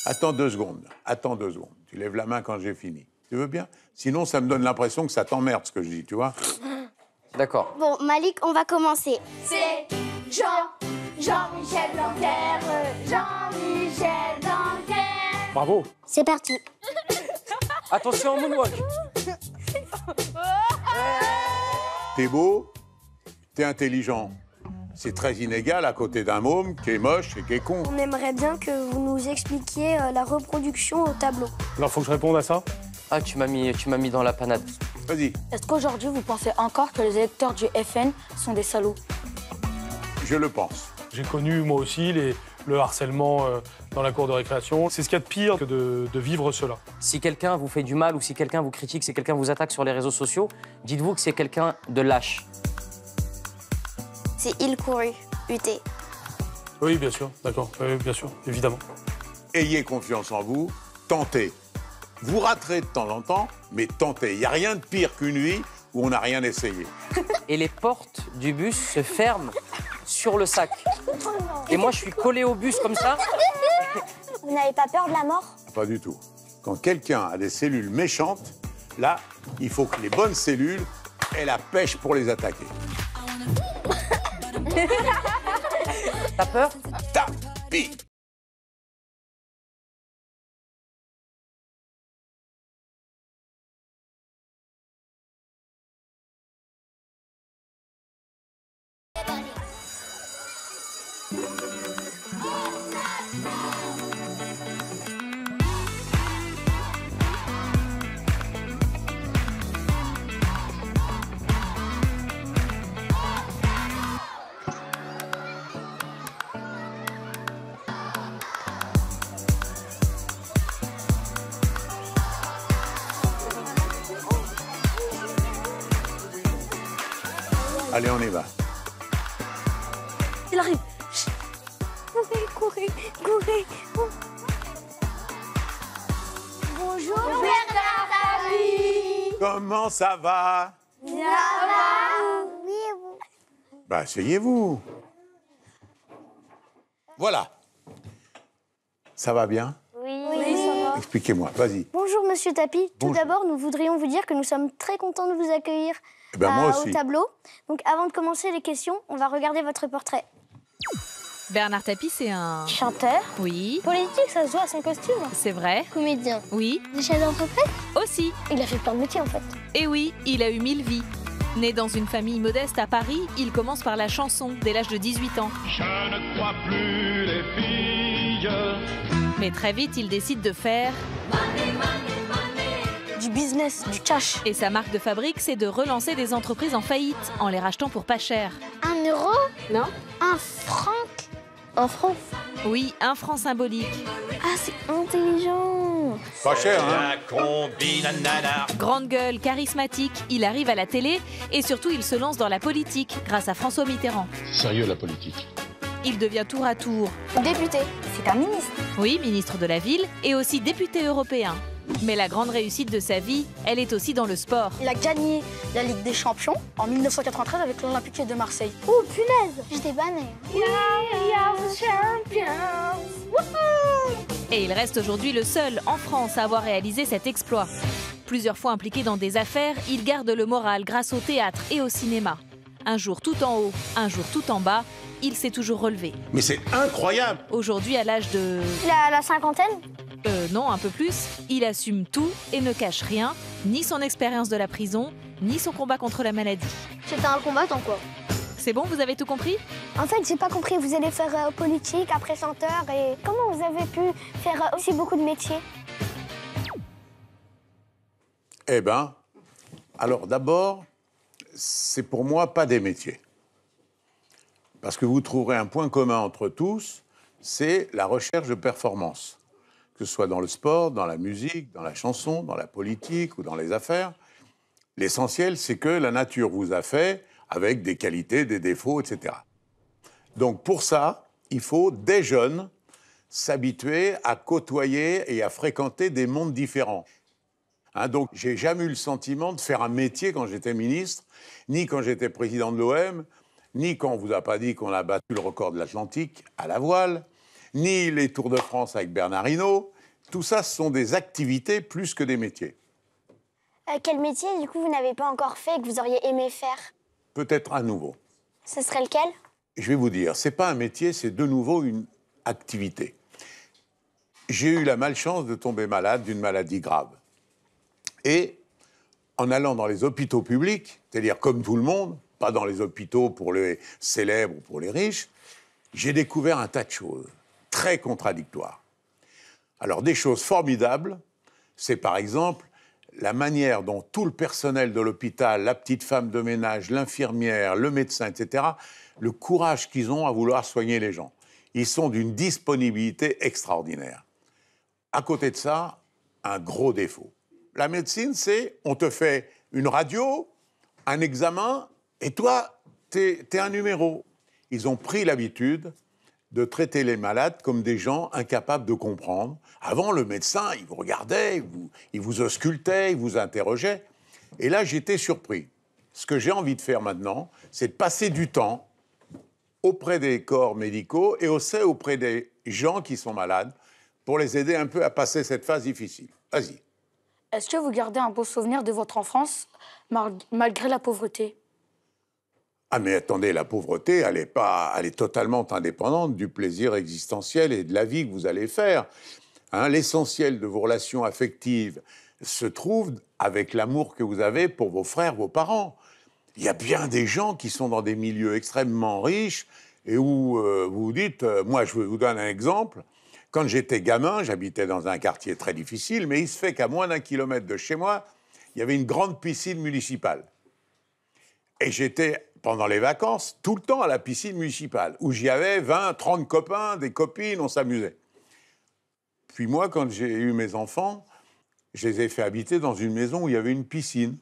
Attends 2 secondes. Attends 2 secondes. Tu lèves la main quand j'ai fini. Tu veux bien? Sinon, ça me donne l'impression que ça t'emmerde, ce que je dis, tu vois? D'accord. Bon, Malik, on va commencer. C'est Jean-Michel Blanquer, Jean-Michel Blanquer. Bravo. C'est parti. Attention au moonwalk. T'es beau, t'es intelligent. C'est très inégal à côté d'un môme qui est moche et qui est con. On aimerait bien que vous nous expliquiez la reproduction au tableau. Alors, faut que je réponde à ça? Ah, tu m'as mis dans la panade. Vas-y, Est-ce qu'aujourd'hui, vous pensez encore que les électeurs du FN sont des salauds? je le pense. J'ai connu, moi aussi, le harcèlement dans la cour de récréation. C'est ce qu'il y a de pire que de vivre cela. Si quelqu'un vous fait du mal ou si quelqu'un vous critique, si quelqu'un vous attaque sur les réseaux sociaux, dites-vous que c'est quelqu'un de lâche. C'est Il Couru, UT. Oui, bien sûr, d'accord. Oui, bien sûr, évidemment. Ayez confiance en vous, tentez. Vous raterez de temps en temps, mais tentez. Il n'y a rien de pire qu'une vie où on n'a rien essayé. Et les portes du bus se ferment sur le sac. Et moi, je suis collé au bus comme ça. Vous n'avez pas peur de la mort? Pas du tout. Quand quelqu'un a des cellules méchantes, là, il faut que les bonnes cellules aient la pêche pour les attaquer. T'as peur? Tapis. Allez, on y va. Il arrive. Courez. Bonjour. Bernard Tapie. Comment ça va? Oui, vous. Bah, asseyez-vous. Voilà. Ça va bien? Oui, ça va. Expliquez-moi, vas-y. Bonjour, Monsieur Tapie. Tout Bonjour. d'abord, nous voudrions vous dire que nous sommes très contents de vous accueillir Eh ben, moi aussi. au tableau. Donc, avant de commencer les questions, on va regarder votre portrait. Bernard Tapie, c'est un... Chanteur. Oui, Politique, ça se voit à son costume. c'est vrai. Comédien. Oui, Chef d'entreprise. aussi. Il a fait plein de métiers, en fait. Et oui, il a eu 1000 vies. Né dans une famille modeste à Paris, il commence par la chanson dès l'âge de 18 ans. Je ne crois plus les filles. Mais très vite, il décide de faire... Du business, du cash. Et sa marque de fabrique, c'est de relancer des entreprises en faillite, en les rachetant pour pas cher. 1 euro? Non. 1 franc? En France. Oui, 1 franc symbolique. Ah, c'est intelligent. Pas cher, hein? La combine nana. Grande gueule, charismatique, il arrive à la télé et surtout il se lance dans la politique grâce à François Mitterrand. Sérieux la politique. Il devient tour à tour, Député. C'est un ministre. oui, ministre de la ville et aussi député européen. Mais la grande réussite de sa vie, elle est aussi dans le sport. Il a gagné la Ligue des Champions en 1993 avec l'Olympique de Marseille. Oh, punaise. J'étais pas née. Et il reste aujourd'hui le seul en France à avoir réalisé cet exploit. Plusieurs fois impliqué dans des affaires, il garde le moral grâce au théâtre et au cinéma. Un jour tout en haut, un jour tout en bas, il s'est toujours relevé. Mais c'est incroyable! Aujourd'hui, à l'âge de... Il a la cinquantaine? Non, un peu plus, il assume tout et ne cache rien, ni son expérience de la prison, ni son combat contre la maladie. C'était un combattant, quoi. C'est bon, vous avez tout compris? En fait, j'ai pas compris. Vous allez faire politique, après chanteur, et comment vous avez pu faire aussi beaucoup de métiers? Eh ben, alors d'abord, c'est pour moi pas des métiers. Parce que vous trouverez un point commun entre tous, c'est la recherche de performance. Que ce soit dans le sport, dans la musique, dans la chanson, dans la politique ou dans les affaires. L'essentiel, c'est que la nature vous a fait avec des qualités, des défauts, etc. Donc pour ça, il faut, dès jeune, s'habituer à côtoyer et à fréquenter des mondes différents. Hein, donc, j'ai jamais eu le sentiment de faire un métier quand j'étais ministre, ni quand j'étais président de l'OM, ni quand on vous a pas dit qu'on a battu le record de l'Atlantique à la voile, ni les Tours de France avec Bernard Hinault, Tout ça, ce sont des activités plus que des métiers. Quel métier, du coup, vous n'avez pas encore fait et que vous auriez aimé faire? Peut-être un nouveau. Ce serait lequel? Je vais vous dire, c'est pas un métier, c'est de nouveau une activité. J'ai eu la malchance de tomber malade d'une maladie grave. Et en allant dans les hôpitaux publics, c'est-à-dire comme tout le monde, pas dans les hôpitaux pour les célèbres ou pour les riches, j'ai découvert un tas de choses très contradictoires. Alors, des choses formidables, c'est par exemple la manière dont tout le personnel de l'hôpital, la petite femme de ménage, l'infirmière, le médecin, etc., le courage qu'ils ont à vouloir soigner les gens. Ils sont d'une disponibilité extraordinaire. À côté de ça, un gros défaut. La médecine, c'est on te fait une radio, un examen, et toi, t'es un numéro. Ils ont pris l'habitude de traiter les malades comme des gens incapables de comprendre. Avant, le médecin, il vous regardait, il vous auscultait, il vous interrogeait. Et là, j'étais surpris. Ce que j'ai envie de faire maintenant, c'est de passer du temps auprès des corps médicaux et aussi auprès des gens qui sont malades pour les aider un peu à passer cette phase difficile. Vas-y. Est-ce que vous gardez un beau souvenir de votre enfance malgré la pauvreté? Ah mais attendez, la pauvreté, elle est totalement indépendante du plaisir existentiel et de la vie que vous allez faire. Hein, l'essentiel de vos relations affectives se trouve avec l'amour que vous avez pour vos frères, vos parents. Il y a bien des gens qui sont dans des milieux extrêmement riches et où vous vous dites, moi je vous donne un exemple, quand j'étais gamin, j'habitais dans un quartier très difficile, mais il se fait qu'à moins d'1 kilomètre de chez moi, il y avait une grande piscine municipale. Et j'étais, pendant les vacances, tout le temps à la piscine municipale, où j'y avais 20, 30 copains, des copines, on s'amusait. Puis moi, quand j'ai eu mes enfants, je les ai fait habiter dans une maison où il y avait une piscine.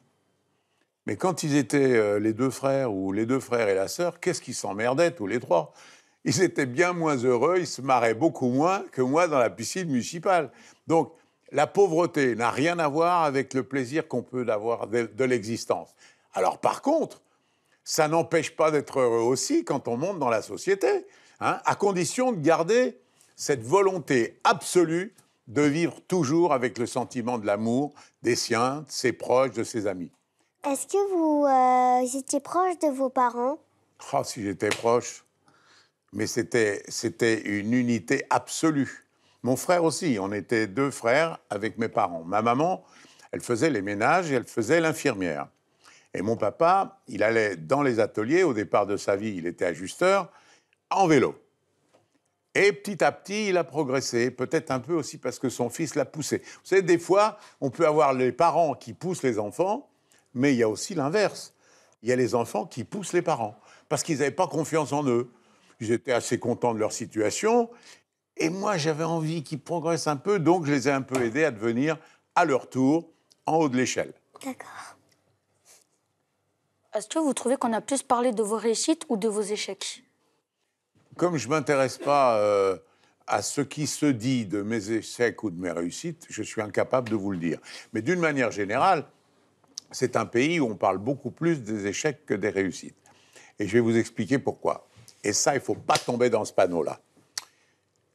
Mais quand ils étaient les deux frères, ou les deux frères et la sœur, qu'est-ce qu'ils s'emmerdaient tous les trois? Ils étaient bien moins heureux, ils se marraient beaucoup moins que moi dans la piscine municipale. Donc, la pauvreté n'a rien à voir avec le plaisir qu'on peut avoir de l'existence. Alors, par contre, ça n'empêche pas d'être heureux aussi quand on monte dans la société, hein, à condition de garder cette volonté absolue de vivre toujours avec le sentiment de l'amour des siens, de ses proches, de ses amis. Est-ce que vous étiez proche de vos parents? Oh, si j'étais proche, mais c'était une unité absolue. Mon frère aussi, on était 2 frères avec mes parents. Ma maman, elle faisait les ménages et elle faisait l'infirmière. Et mon papa, il allait dans les ateliers, au départ de sa vie, il était ajusteur, en vélo. Et petit à petit, il a progressé, peut-être un peu aussi parce que son fils l'a poussé. Vous savez, des fois, on peut avoir les parents qui poussent les enfants, mais il y a aussi l'inverse. Il y a les enfants qui poussent les parents, parce qu'ils n'avaient pas confiance en eux. Ils étaient assez contents de leur situation, et moi, j'avais envie qu'ils progressent un peu, donc je les ai un peu aidés à devenir, à leur tour, en haut de l'échelle. D'accord. Est-ce que vous trouvez qu'on a plus parlé de vos réussites ou de vos échecs? Comme je ne m'intéresse pas à ce qui se dit de mes échecs ou de mes réussites, je suis incapable de vous le dire. Mais d'une manière générale, c'est un pays où on parle beaucoup plus des échecs que des réussites. Et je vais vous expliquer pourquoi. Et ça, il ne faut pas tomber dans ce panneau-là.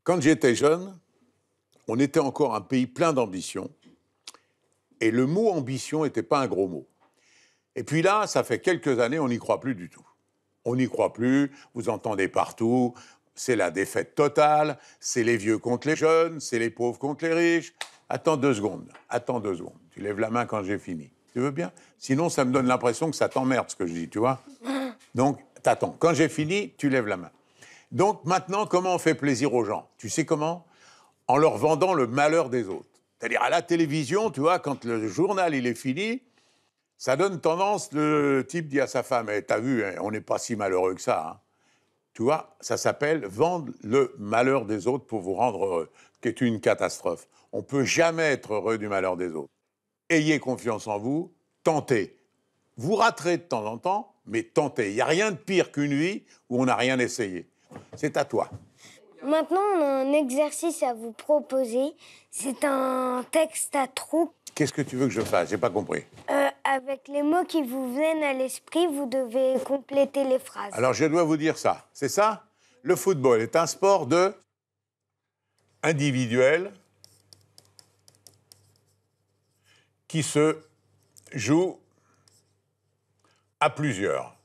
Quand j'étais jeune, on était encore un pays plein d'ambition. Et le mot ambition n'était pas un gros mot. Et puis là, ça fait quelques années, on n'y croit plus du tout. On n'y croit plus, vous entendez partout, c'est la défaite totale, c'est les vieux contre les jeunes, c'est les pauvres contre les riches. Attends 2 secondes, tu lèves la main quand j'ai fini. Tu veux bien? Sinon, ça me donne l'impression que ça t'emmerde ce que je dis, tu vois? Donc, t'attends. Quand j'ai fini, tu lèves la main. Donc, maintenant, comment on fait plaisir aux gens? Tu sais comment? En leur vendant le malheur des autres. C'est-à-dire, à la télévision, tu vois, quand le journal il est fini, ça donne tendance, le type dit à sa femme, hey, t'as vu, hein, on n'est pas si malheureux que ça. Hein. Tu vois, ça s'appelle vendre le malheur des autres pour vous rendre heureux, qui est une catastrophe. On ne peut jamais être heureux du malheur des autres. Ayez confiance en vous, tentez. Vous raterez de temps en temps, mais tentez. Il n'y a rien de pire qu'une vie où on n'a rien essayé. C'est à toi. Maintenant, on a un exercice à vous proposer. C'est un texte à trous. Qu'est-ce que tu veux que je fasse? J'ai pas compris. Avec les mots qui vous viennent à l'esprit, vous devez compléter les phrases. Alors, je dois vous dire ça. C'est ça? Le football est un sport individuel qui se joue à plusieurs.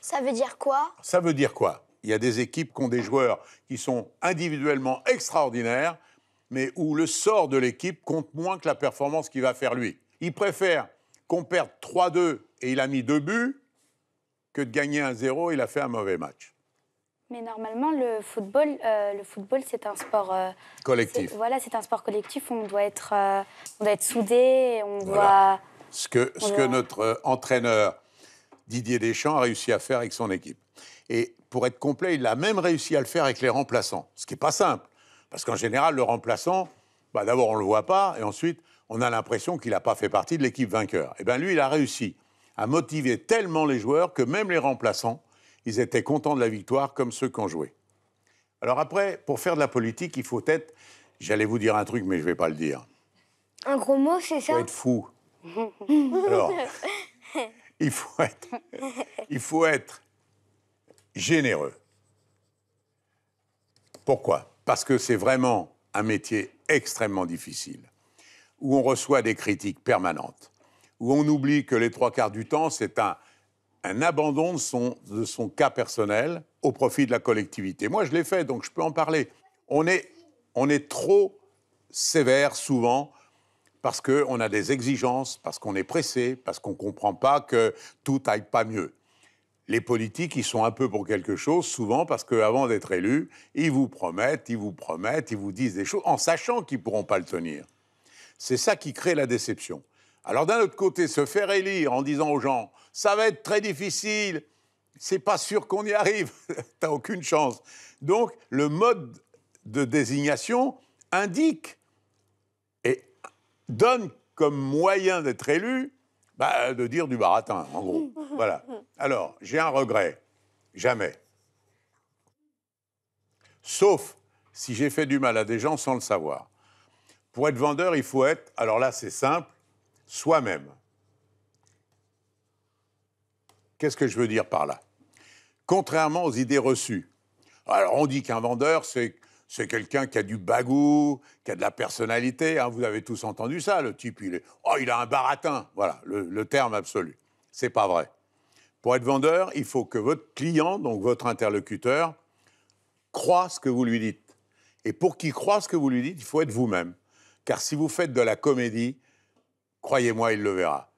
Ça veut dire quoi? Ça veut dire quoi? Il y a des équipes qui ont des joueurs qui sont individuellement extraordinaires, mais où le sort de l'équipe compte moins que la performance qu'il va faire lui. Il préfère qu'on perde 3-2 et il a mis 2 buts que de gagner 1-0 et il a fait un mauvais match. Mais normalement, le football c'est un sport Collectif. Voilà, c'est un sport collectif. On doit être soudés. Voilà. Ce que notre entraîneur Didier Deschamps a réussi à faire avec son équipe. Et pour être complet, il a même réussi à le faire avec les remplaçants, ce qui n'est pas simple. Parce qu'en général, le remplaçant, d'abord, on ne le voit pas, et ensuite, on a l'impression qu'il n'a pas fait partie de l'équipe vainqueur. Et bien lui, il a réussi à motiver tellement les joueurs que même les remplaçants, ils étaient contents de la victoire comme ceux qui ont joué. Alors après, pour faire de la politique, il faut être... J'allais vous dire un truc, mais je ne vais pas le dire. Un gros mot, c'est ça? Il faut être fou. Alors, il faut être généreux. Pourquoi? Parce que c'est vraiment un métier extrêmement difficile, où on reçoit des critiques permanentes, où on oublie que les 3/4 du temps, c'est un abandon de son cas personnel au profit de la collectivité. Moi, je l'ai fait, donc je peux en parler. On est trop sévère souvent parce qu'on a des exigences, parce qu'on est pressé, parce qu'on ne comprend pas que tout aille pas mieux. Les politiques, ils sont un peu pour quelque chose, souvent parce qu'avant d'être élus, ils vous promettent, ils vous disent des choses en sachant qu'ils ne pourront pas le tenir. C'est ça qui crée la déception. Alors d'un autre côté, se faire élire en disant aux gens « ça va être très difficile, c'est pas sûr qu'on y arrive, t'as aucune chance ». Donc le mode de désignation indique et donne comme moyen d'être élu de dire du baratin, en gros. Voilà. Alors, j'ai un regret. Jamais. Sauf si j'ai fait du mal à des gens sans le savoir. Pour être vendeur, il faut être, alors là, c'est simple, soi-même. Qu'est-ce que je veux dire par là? Contrairement aux idées reçues. Alors, on dit qu'un vendeur, c'est quelqu'un qui a du bagou, qui a de la personnalité. Hein, vous avez tous entendu ça. Le type, il a un baratin. Voilà, le terme absolu. C'est pas vrai. Pour être vendeur, il faut que votre client, donc votre interlocuteur, croit ce que vous lui dites. Et pour qu'il croie ce que vous lui dites, il faut être vous-même. Car si vous faites de la comédie, croyez-moi, il le verra.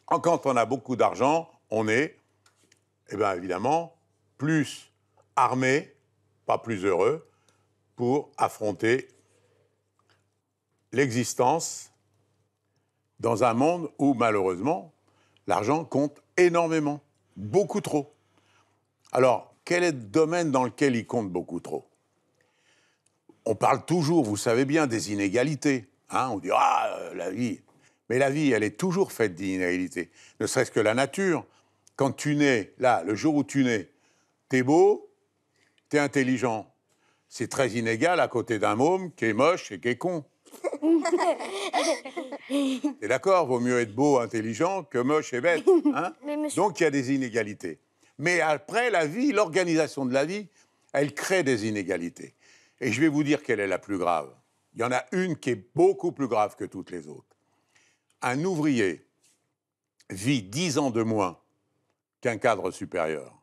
Quand on a beaucoup d'argent, on est, évidemment, plus armé, pas plus heureux, pour affronter l'existence dans un monde où, malheureusement, l'argent compte énormément, beaucoup trop. Alors, quel est le domaine dans lequel il compte beaucoup trop? On parle toujours, vous savez bien, des inégalités. Hein, on dit « Ah, la vie ». Mais la vie, elle est toujours faite d'inégalités. Ne serait-ce que la nature. Quand tu nais, là, le jour où tu nais, t'es beau, t'es intelligent. C'est très inégal à côté d'un môme qui est moche et qui est con. T'es d'accord? Vaut mieux être beau, intelligent que moche et bête. Hein? Donc il y a des inégalités. Mais après, la vie, l'organisation de la vie, elle crée des inégalités. Et je vais vous dire quelle est la plus grave. Il y en a une qui est beaucoup plus grave que toutes les autres. Un ouvrier vit 10 ans de moins qu'un cadre supérieur.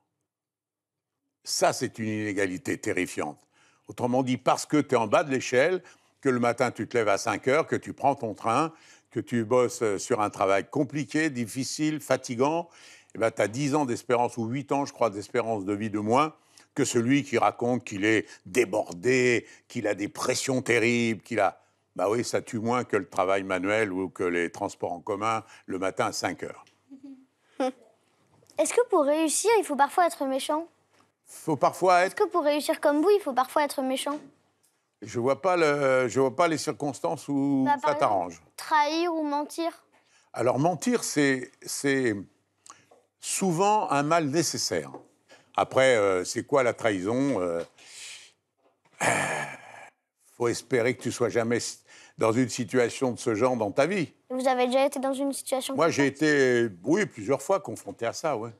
Ça, c'est une inégalité terrifiante. Autrement dit, parce que tu es en bas de l'échelle, que le matin, tu te lèves à 5 heures, que tu prends ton train, que tu bosses sur un travail compliqué, difficile, fatigant, tu as 10 ans d'espérance, ou 8 ans, je crois, d'espérance de vie de moins que celui qui raconte qu'il est débordé, qu'il a des pressions terribles, qu'il a... Bah oui, ça tue moins que le travail manuel ou que les transports en commun le matin à 5 heures. Est-ce que pour réussir, il faut parfois être méchant? Faut parfois être... Est-ce que pour réussir comme vous, il faut parfois être méchant? Je vois pas les circonstances où ça t'arrange. Trahir ou mentir? Alors mentir, c'est souvent un mal nécessaire. Après, c'est quoi la trahison? Faut espérer que tu sois jamais dans une situation de ce genre dans ta vie. Vous avez déjà été dans une situation Moi, comme j'ai été, oui, plusieurs fois confronté à ça, ouais.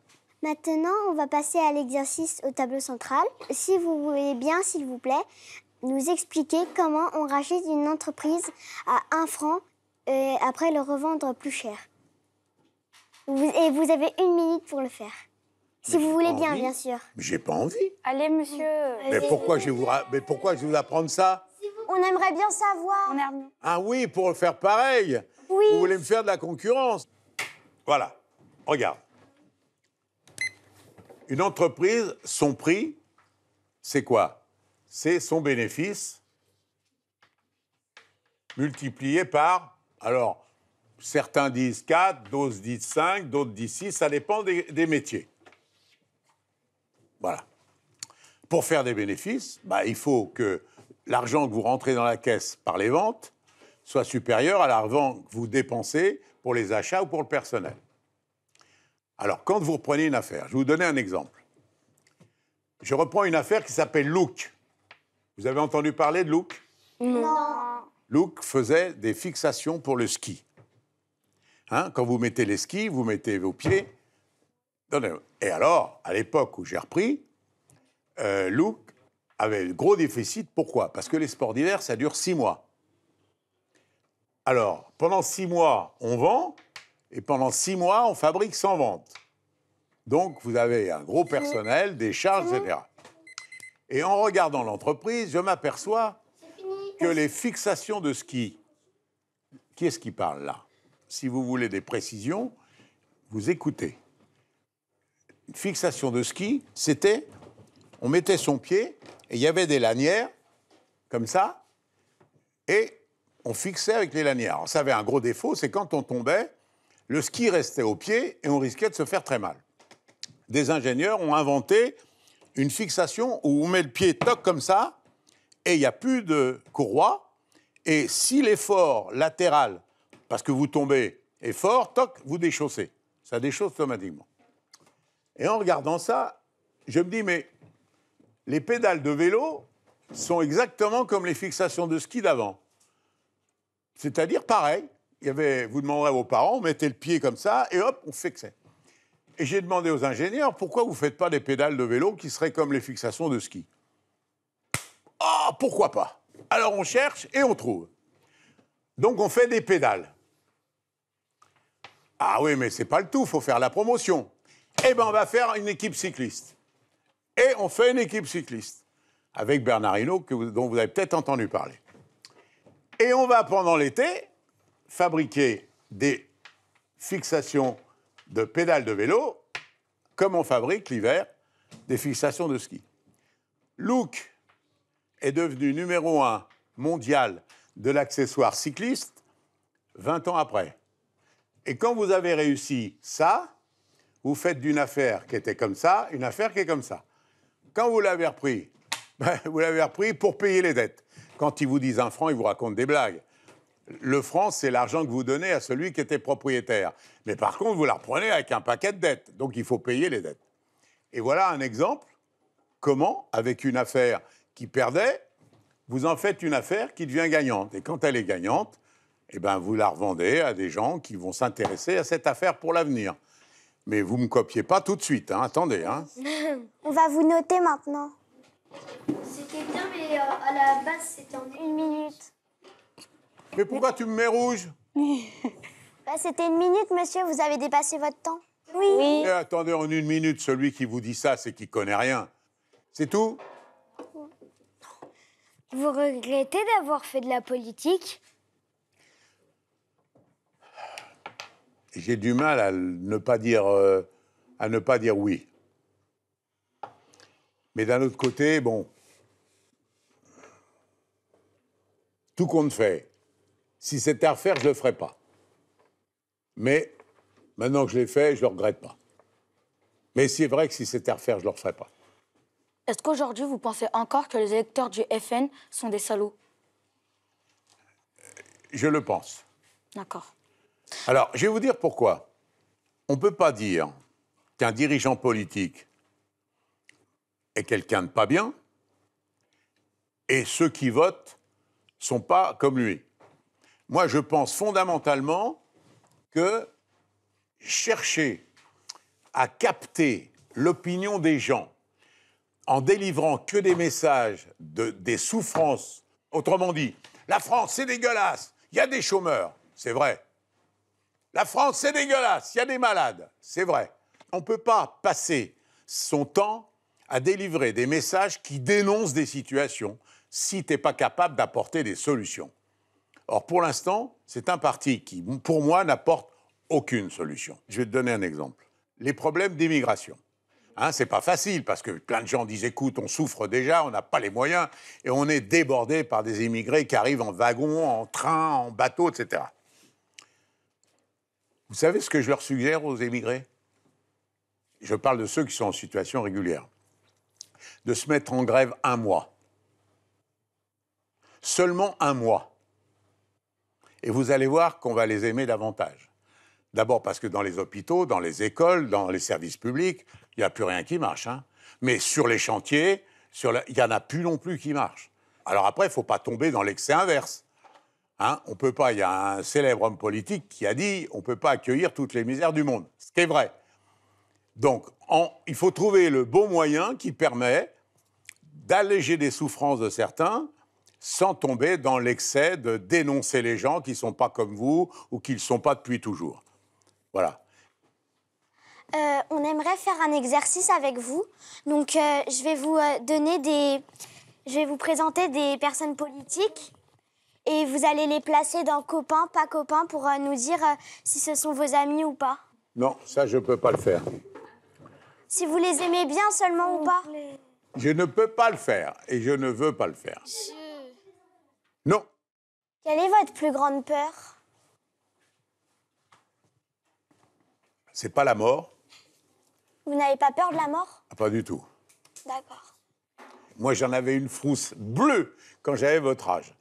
Maintenant, on va passer à l'exercice au tableau central. Si vous voulez bien, s'il vous plaît, nous expliquer comment on rachète une entreprise à 1 franc et après le revendre plus cher. Et vous avez 1 minute pour le faire. Si vous voulez bien, bien sûr. Mais j'ai pas envie. Allez, monsieur. Mais pourquoi je vais vous apprendre ça? On aimerait bien savoir. Ah oui, pour faire pareil. Oui. Vous voulez me faire de la concurrence. Voilà, regarde. Une entreprise, son prix, c'est quoi? C'est son bénéfice multiplié par... Alors, certains disent 4, d'autres disent 5, d'autres disent 6, ça dépend des métiers. Voilà. Pour faire des bénéfices, il faut que l'argent que vous rentrez dans la caisse par les ventes soit supérieur à l'argent que vous dépensez pour les achats ou pour le personnel. Alors, quand vous reprenez une affaire, je vais vous donner un exemple. Je reprends une affaire qui s'appelle Look. Vous avez entendu parler de Look? Non. Look faisait des fixations pour le ski. Hein, quand vous mettez les skis, vous mettez vos pieds. Et alors, à l'époque où j'ai repris, Look avait un gros déficit. Pourquoi? Parce que les sports d'hiver, ça dure 6 mois. Alors, pendant 6 mois, on vend, et pendant 6 mois, on fabrique sans vente. Donc, vous avez un gros personnel, des charges, etc. Et en regardant l'entreprise, je m'aperçois que les fixations de ski... Qui est-ce qui parle là? Si vous voulez des précisions, vous écoutez. Une fixation de ski, c'était... On mettait son pied, et il y avait des lanières, comme ça, et on fixait avec les lanières. Alors, ça avait un gros défaut, c'est quand on tombait, le ski restait au pied et on risquait de se faire très mal. Des ingénieurs ont inventé une fixation où on met le pied toc comme ça et il n'y a plus de courroie. Et si l'effort latéral, parce que vous tombez, est fort, toc, vous déchaussez. Ça déchausse automatiquement. Et en regardant ça, je me dis, mais les pédales de vélo sont exactement comme les fixations de ski d'avant. C'est-à-dire pareil. Vous demanderez à vos parents, on mettait le pied comme ça et hop, on fixait. Et j'ai demandé aux ingénieurs, pourquoi vous ne faites pas des pédales de vélo qui seraient comme les fixations de ski? Ah, pourquoi pas? Alors on cherche et on trouve. Donc on fait des pédales. Ah oui, mais c'est pas le tout, il faut faire la promotion. Eh bien, on va faire une équipe cycliste. Et on fait une équipe cycliste. Avec Bernard Hinault, dont vous avez peut-être entendu parler. Et on va, pendant l'été, fabriquer des fixations de pédales de vélo, comme on fabrique l'hiver des fixations de ski. Look est devenu numéro 1 mondial de l'accessoire cycliste 20 ans après. Et quand vous avez réussi ça, vous faites d'une affaire qui était comme ça, une affaire qui est comme ça. Quand vous l'avez repris, vous l'avez repris pour payer les dettes. Quand ils vous disent 1 franc, ils vous racontent des blagues. Le franc, c'est l'argent que vous donnez à celui qui était propriétaire. Mais par contre, vous la reprenez avec un paquet de dettes. Donc, il faut payer les dettes. Et voilà un exemple. Comment, avec une affaire qui perdait, vous en faites une affaire qui devient gagnante. Et quand elle est gagnante, eh ben, vous la revendez à des gens qui vont s'intéresser à cette affaire pour l'avenir. Mais vous ne me copiez pas tout de suite. Hein. Attendez. Hein. On va vous noter maintenant. C'était bien, mais à la base, c'était en 1 minute. Mais pourquoi tu me mets rouge? C'était 1 minute, monsieur. Vous avez dépassé votre temps. Oui. Et attendez, en 1 minute, celui qui vous dit ça, c'est qu'il connaît rien. C'est tout? Vous regrettez d'avoir fait de la politique? J'ai du mal à ne pas dire oui. Mais d'un autre côté, bon, tout compte fait. Si c'était à refaire, je ne le ferais pas. Mais maintenant que je l'ai fait, je ne le regrette pas. Mais c'est vrai que si c'était à refaire, je ne le referais pas. Est-ce qu'aujourd'hui, vous pensez encore que les électeurs du FN sont des salauds? Je le pense. D'accord. Alors, je vais vous dire pourquoi. On ne peut pas dire qu'un dirigeant politique est quelqu'un de pas bien et ceux qui votent ne sont pas comme lui. Moi, je pense fondamentalement que chercher à capter l'opinion des gens en délivrant que des messages des souffrances, autrement dit, la France, c'est dégueulasse, il y a des chômeurs, c'est vrai. La France, c'est dégueulasse, il y a des malades, c'est vrai. On ne peut pas passer son temps à délivrer des messages qui dénoncent des situations si tu n'es pas capable d'apporter des solutions. Or, pour l'instant, c'est un parti qui, pour moi, n'apporte aucune solution. Je vais te donner un exemple. Les problèmes d'immigration. Hein, c'est pas facile parce que plein de gens disent écoute, on souffre déjà, on n'a pas les moyens et on est débordé par des immigrés qui arrivent en wagon, en train, en bateau, etc. Vous savez ce que je leur suggère aux immigrés? Je parle de ceux qui sont en situation régulière. De se mettre en grève 1 mois. Seulement 1 mois. Et vous allez voir qu'on va les aimer davantage. D'abord parce que dans les hôpitaux, dans les écoles, dans les services publics, il n'y a plus rien qui marche. Hein. Mais sur les chantiers, il n'y en a plus non plus qui marchent. Alors après, il ne faut pas tomber dans l'excès inverse. Hein, on peut pas. Il y a un célèbre homme politique qui a dit on ne peut pas accueillir toutes les misères du monde. Ce qui est vrai. Donc, il faut trouver le bon moyen qui permet d'alléger des souffrances de certains sans tomber dans l'excès de dénoncer les gens qui ne sont pas comme vous ou qui ne le sont pas depuis toujours. Voilà. On aimerait faire un exercice avec vous. Donc, je vais vous je vais vous présenter des personnes politiques et vous allez les placer dans copains, pas copains, pour nous dire si ce sont vos amis ou pas. Non, ça, je ne peux pas le faire. Si vous les aimez bien seulement ou pas. Je ne peux pas le faire et je ne veux pas le faire. Non. Quelle est votre plus grande peur? C'est pas la mort. Vous n'avez pas peur de la mort? Ah, pas du tout. D'accord. Moi, j'en avais une frousse bleue quand j'avais votre âge.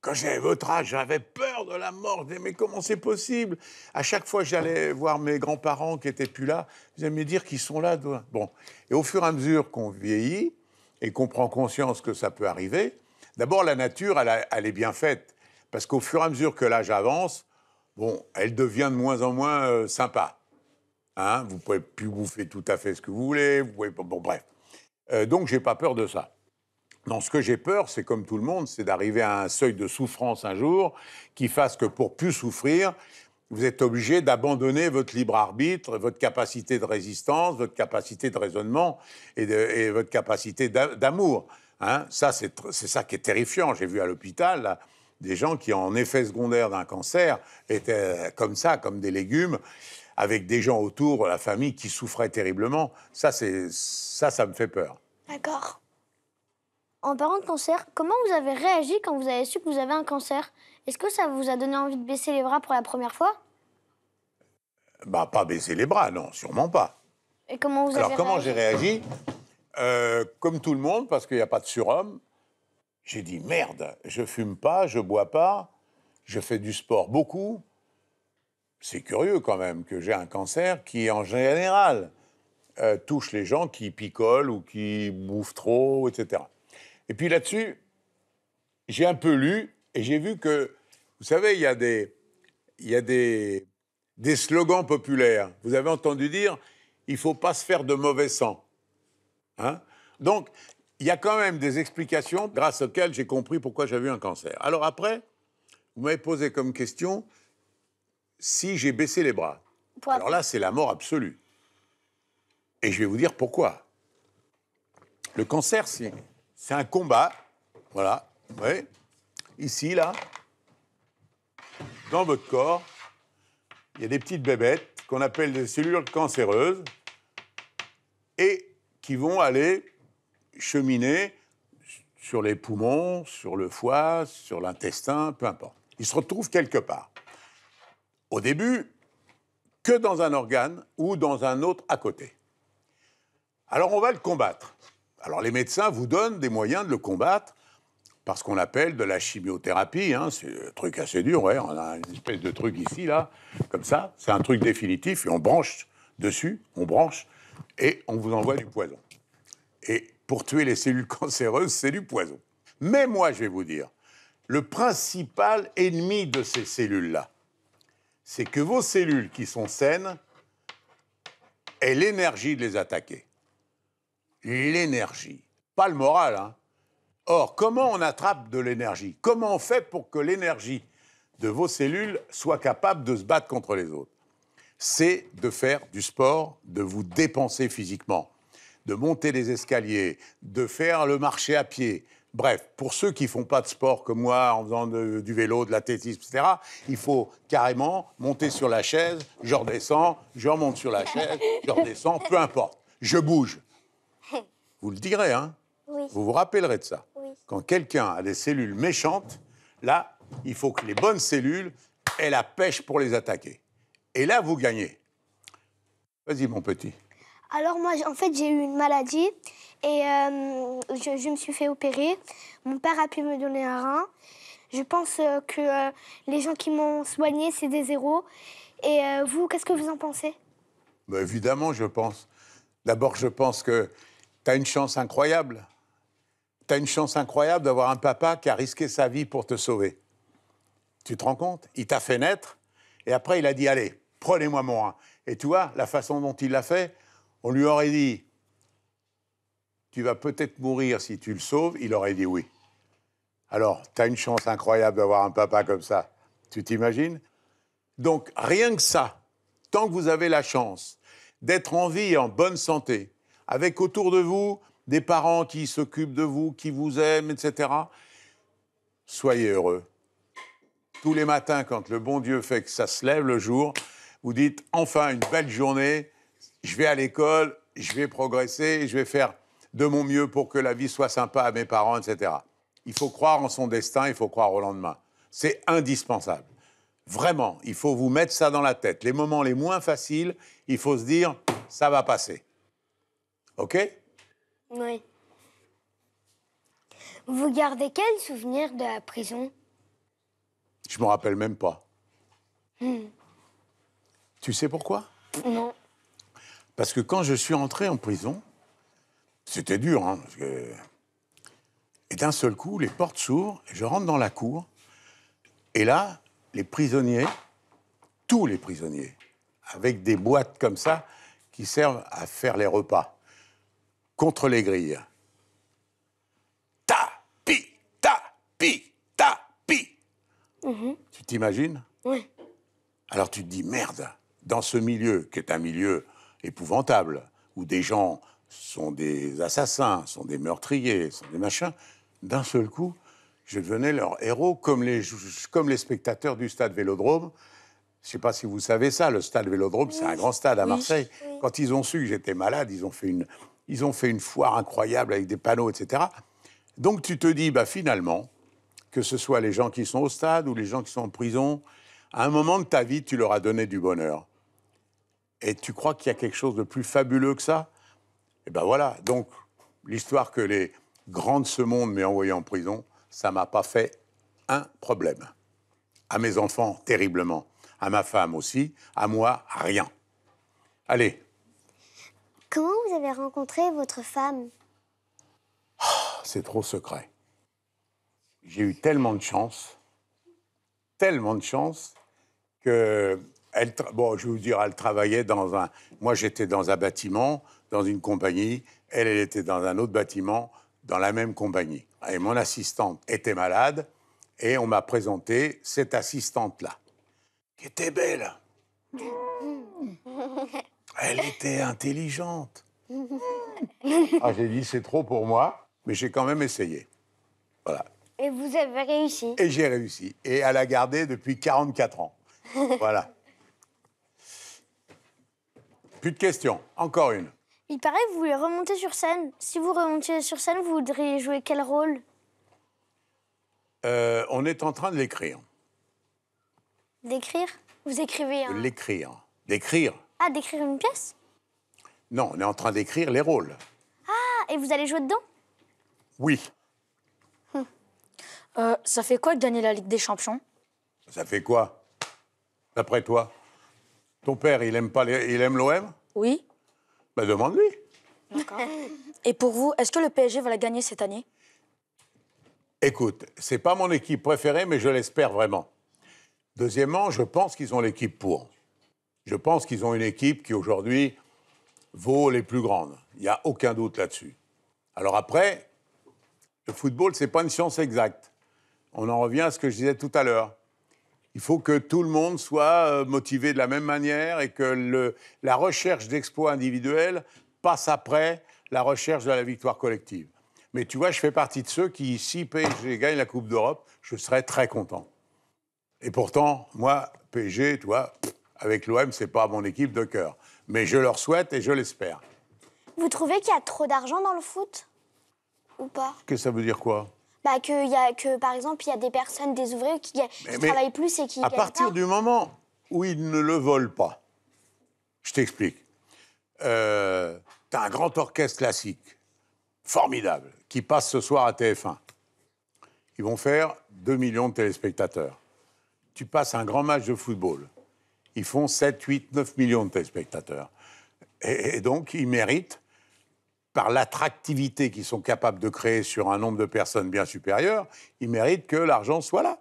Quand j'avais votre âge, j'avais peur de la mort. Je disais, mais comment c'est possible? À chaque fois que j'allais voir mes grands-parents qui n'étaient plus là, ils allaient me dire qu'ils sont là. Bon. Et au fur et à mesure qu'on vieillit et qu'on prend conscience que ça peut arriver, d'abord, la nature, elle est bien faite. Parce qu'au fur et à mesure que l'âge avance, bon, elle devient de moins en moins sympa. Hein, vous ne pouvez plus bouffer tout à fait ce que vous voulez. Vous pouvez, bon, bref. Donc, je n'ai pas peur de ça. Non, ce que j'ai peur, c'est comme tout le monde, c'est d'arriver à un seuil de souffrance un jour qui fasse que pour plus souffrir, vous êtes obligé d'abandonner votre libre arbitre, votre capacité de résistance, votre capacité de raisonnement et votre capacité d'amour. Hein, ça, c'est ça qui est terrifiant. J'ai vu à l'hôpital là, des gens qui, en effet secondaire d'un cancer, étaient comme ça, comme des légumes, avec des gens autour, la famille, qui souffraient terriblement. Ça me fait peur. D'accord. En parlant de cancer, comment vous avez réagi quand vous avez su que vous avez un cancer? Est-ce que ça vous a donné envie de baisser les bras pour la première fois? Bah, pas baisser les bras, non, sûrement pas. Et comment vous avez réagi? Alors, comment j'ai réagi? Comme tout le monde, parce qu'il n'y a pas de surhomme, j'ai dit, merde, je fume pas, je bois pas, je fais du sport beaucoup. C'est curieux quand même que j'ai un cancer qui, en général, touche les gens qui picolent ou qui bouffent trop, etc. Et puis là-dessus, j'ai un peu lu et j'ai vu que, vous savez, il y a des slogans populaires. Vous avez entendu dire, il ne faut pas se faire de mauvais sang. Hein? Donc, il y a quand même des explications grâce auxquelles j'ai compris pourquoi j'avais eu un cancer. Alors après, vous m'avez posé comme question si j'ai baissé les bras. Alors là, c'est la mort absolue. Et je vais vous dire pourquoi. Le cancer, c'est un combat, voilà, vous voyez, ici, là, dans votre corps, il y a des petites bébêtes qu'on appelle des cellules cancéreuses et qui vont aller cheminer sur les poumons, sur le foie, sur l'intestin, peu importe. Ils se retrouvent quelque part. Au début, que dans un organe ou dans un autre à côté. Alors on va le combattre. Alors les médecins vous donnent des moyens de le combattre par ce qu'on appelle de la chimiothérapie. Hein. C'est un truc assez dur, ouais. On a une espèce de truc ici, là, comme ça. C'est un truc définitif et on branche dessus, on branche et on vous envoie du poison. Et pour tuer les cellules cancéreuses, c'est du poison. Mais moi, je vais vous dire, le principal ennemi de ces cellules-là, c'est que vos cellules qui sont saines aient l'énergie de les attaquer. L'énergie, pas le moral. Hein. Or, comment on attrape de l'énergie? Comment on fait pour que l'énergie de vos cellules soient capables de se battre contre les autres. C'est de faire du sport, de vous dépenser physiquement, de monter les escaliers, de faire le marché à pied. Bref, pour ceux qui ne font pas de sport comme moi, en faisant du vélo, de l'athlétisme, etc., il faut carrément monter sur la chaise, je redescends, je remonte sur la chaise, je redescends, peu importe, je bouge. Vous le direz, hein? Oui. Vous vous rappellerez de ça. Oui. Quand quelqu'un a des cellules méchantes, là, il faut que les bonnes cellules aient la pêche pour les attaquer. Et là, vous gagnez. Vas-y, mon petit. Alors moi, en fait, j'ai eu une maladie et je me suis fait opérer. Mon père a pu me donner un rein. Je pense que les gens qui m'ont soigné, c'est des héros. Et vous, qu'est-ce que vous en pensez? Ben, évidemment, je pense. D'abord, je pense que tu as une chance incroyable. Tu as une chance incroyable d'avoir un papa qui a risqué sa vie pour te sauver. Tu te rends compte? Il t'a fait naître et après, il a dit, allez, prenez-moi mon rein. Et tu vois, la façon dont il l'a fait, on lui aurait dit, tu vas peut-être mourir si tu le sauves, il aurait dit oui. Alors, tu as une chance incroyable d'avoir un papa comme ça. Tu t'imagines? Donc, rien que ça, tant que vous avez la chance d'être en vie et en bonne santé, avec autour de vous des parents qui s'occupent de vous, qui vous aiment, etc., soyez heureux. Tous les matins, quand le bon Dieu fait que ça se lève le jour, vous dites, enfin, une belle journée, je vais à l'école, je vais progresser, je vais faire de mon mieux pour que la vie soit sympa à mes parents, etc. Il faut croire en son destin, il faut croire au lendemain. C'est indispensable. Vraiment, il faut vous mettre ça dans la tête. Les moments les moins faciles, il faut se dire, ça va passer. OK? Oui. Vous gardez quel souvenir de la prison? Je ne me rappelle même pas. Tu sais pourquoi? Non. Parce que quand je suis entré en prison, c'était dur, hein, parce que... Et d'un seul coup, les portes s'ouvrent, et je rentre dans la cour, et là, les prisonniers, tous les prisonniers, avec des boîtes comme ça, qui servent à faire les repas, contre les grilles. Tapi, tapi, tapi. Tu t'imagines? Oui. Alors tu te dis, merde, dans ce milieu, qui est un milieu épouvantable, où des gens sont des assassins, sont des meurtriers, sont des machins, d'un seul coup, je devenais leur héros, comme les spectateurs du stade Vélodrome. Je ne sais pas si vous savez ça, le stade Vélodrome, c'est un grand stade à Marseille. Oui. Quand ils ont su que j'étais malade, ils ont fait une foire incroyable avec des panneaux, etc. Donc tu te dis, bah, finalement, que ce soit les gens qui sont au stade ou les gens qui sont en prison, à un moment de ta vie, tu leur as donné du bonheur. Et tu crois qu'il y a quelque chose de plus fabuleux que ça? Et ben voilà, donc l'histoire que les grands de ce monde m'aient envoyé en prison, ça m'a pas fait un problème. À mes enfants, terriblement. À ma femme aussi. À moi, rien. Allez. Comment vous avez rencontré votre femme? C'est trop secret. J'ai eu tellement de chance que... Bon, je vais vous dire, elle travaillait dans un... Moi, j'étais dans un bâtiment, dans une compagnie. Elle était dans un autre bâtiment, dans la même compagnie. Et mon assistante était malade, et on m'a présenté cette assistante-là, qui était belle. Elle était intelligente. Ah, j'ai dit, c'est trop pour moi, mais j'ai quand même essayé. Voilà. Et vous avez réussi. Et j'ai réussi. Et elle a gardé depuis 44 ans. Voilà. Plus de questions. Encore une. Il paraît que vous voulez remonter sur scène. Si vous remontez sur scène, vous voudriez jouer quel rôle? On est en train de l'écrire. D'écrire? Vous écrivez De un... l'écrire. D'écrire? Ah, d'écrire une pièce? Non, on est en train d'écrire les rôles. Ah, et vous allez jouer dedans? Oui. Ça fait quoi de gagner la Ligue des Champions? Ça fait quoi, d'après toi? Ton père, il aime l'OM? Oui. Ben, demande-lui. D'accord. Et pour vous, est-ce que le PSG va la gagner cette année? Écoute, c'est pas mon équipe préférée, mais je l'espère vraiment. Deuxièmement, je pense qu'ils ont l'équipe pour. Je pense qu'ils ont une équipe qui, aujourd'hui, vaut les plus grandes. Il n'y a aucun doute là-dessus. Alors après, le football, c'est pas une science exacte. On en revient à ce que je disais tout à l'heure. Il faut que tout le monde soit motivé de la même manière et que la recherche d'exploits individuels passe après la recherche de la victoire collective. Mais tu vois, je fais partie de ceux qui, si PSG gagne la Coupe d'Europe, je serais très content. Et pourtant, moi, PSG, tu vois, avec l'OM, c'est pas mon équipe de cœur. Mais je leur souhaite et je l'espère. Vous trouvez qu'il y a trop d'argent dans le foot? Ou pas? Qu'est-ce que ça veut dire quoi? Bah, que, par exemple, il y a des personnes, des ouvriers qui travaillent plus et qui à gagnent partir pas. du moment où ils ne le volent pas, je t'explique. T'as un grand orchestre classique, formidable, qui passe ce soir à TF1. Ils vont faire 2 millions de téléspectateurs. Tu passes un grand match de football. Ils font 7, 8, 9 millions de téléspectateurs. Et donc, ils méritent, par l'attractivité qu'ils sont capables de créer sur un nombre de personnes bien supérieur, ils méritent que l'argent soit là.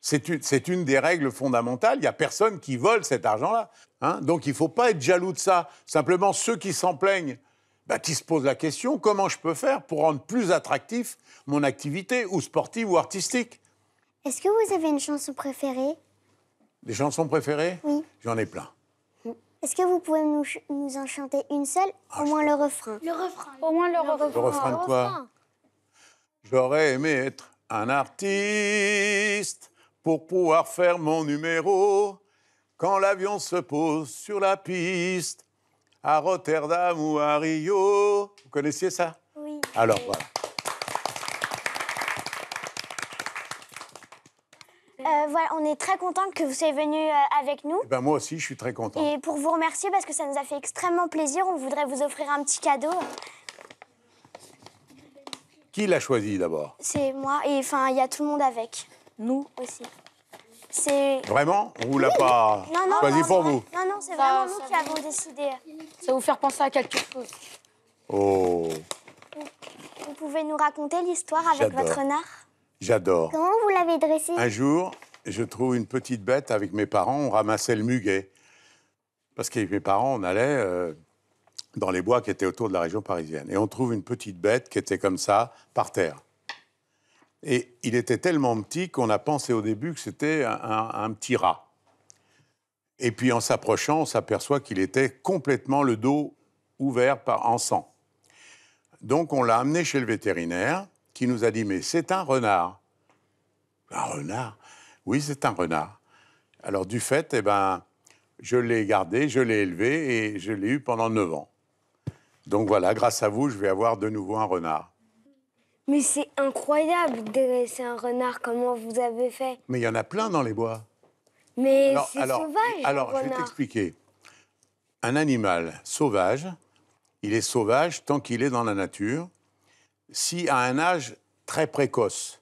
C'est une des règles fondamentales. Il n'y a personne qui vole cet argent-là. Hein. Donc, il ne faut pas être jaloux de ça. Simplement, ceux qui s'en plaignent, qui se posent la question, comment je peux faire pour rendre plus attractif mon activité, ou sportive ou artistique? Est-ce que vous avez une chanson préférée? Des chansons préférées? Oui. J'en ai plein. Est-ce que vous pouvez nous en chanter une seule, au moins le refrain? Le refrain. Au moins le refrain. Le refrain de quoi? J'aurais aimé être un artiste pour pouvoir faire mon numéro quand l'avion se pose sur la piste à Rotterdam ou à Rio. Vous connaissiez ça? Oui. Alors, voilà. Voilà, on est très contents que vous soyez venus avec nous. Eh ben, moi aussi, je suis très content. Et pour vous remercier, parce que ça nous a fait extrêmement plaisir, on voudrait vous offrir un petit cadeau. Qui l'a choisi d'abord? C'est moi, et enfin, il y a tout le monde avec. Nous aussi. C'est... Vraiment? On vous l'a pas choisi pour vous? Non, non, c'est vraiment nous qui avons décidé. Ça va vous faire penser à quelque chose. Oh, Vous pouvez nous raconter l'histoire avec J'adore. votre renard? j'adore. Comment vous l'avez dressé? Un jour, je trouve une petite bête avec mes parents, on ramassait le muguet. Parce qu'avec mes parents, on allait dans les bois qui étaient autour de la région parisienne. Et on trouve une petite bête qui était comme ça, par terre. Et il était tellement petit qu'on a pensé au début que c'était un petit rat. Et puis en s'approchant, on s'aperçoit qu'il était complètement le dos ouvert en sang. Donc on l'a amené chez le vétérinaire qui nous a dit « Mais c'est un renard ». Un renard? Oui, c'est un renard. Alors du fait, je l'ai gardé, je l'ai élevé et je l'ai eu pendant 9 ans. Donc voilà, grâce à vous, je vais avoir de nouveau un renard. Mais c'est incroyable de dresser un renard, comment vous avez fait? Mais il y en a plein dans les bois. Mais c'est sauvage, Alors, un je vais renard. t'expliquer. Un animal sauvage, il est sauvage tant qu'il est dans la nature. Si à un âge très précoce,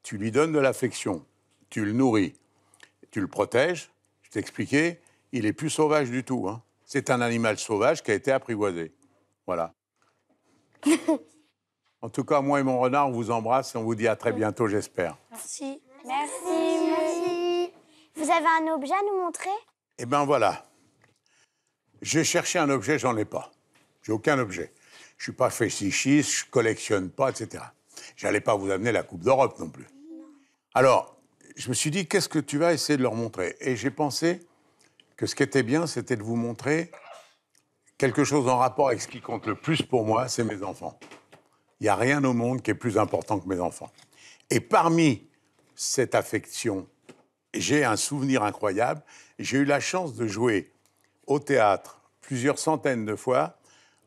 tu lui donnes de l'affection, tu le nourris, tu le protèges, je t'ai expliqué, il est plus sauvage du tout. Hein. C'est un animal sauvage qui a été apprivoisé. Voilà. En tout cas, moi et mon renard, on vous embrasse et on vous dit à très bientôt, j'espère. Merci. Merci. Vous avez un objet à nous montrer? Eh bien voilà. J'ai cherché un objet, j'en ai pas. J'ai aucun objet. Je suis pas fétichiste, je collectionne pas, etc. J'allais pas vous amener la Coupe d'Europe non plus. Alors, je me suis dit, qu'est-ce que tu vas essayer de leur montrer? Et j'ai pensé que ce qui était bien, c'était de vous montrer quelque chose en rapport avec ce qui compte le plus pour moi, c'est mes enfants. Il n'y a rien au monde qui est plus important que mes enfants. Et parmi cette affection, j'ai un souvenir incroyable. J'ai eu la chance de jouer au théâtre plusieurs centaines de fois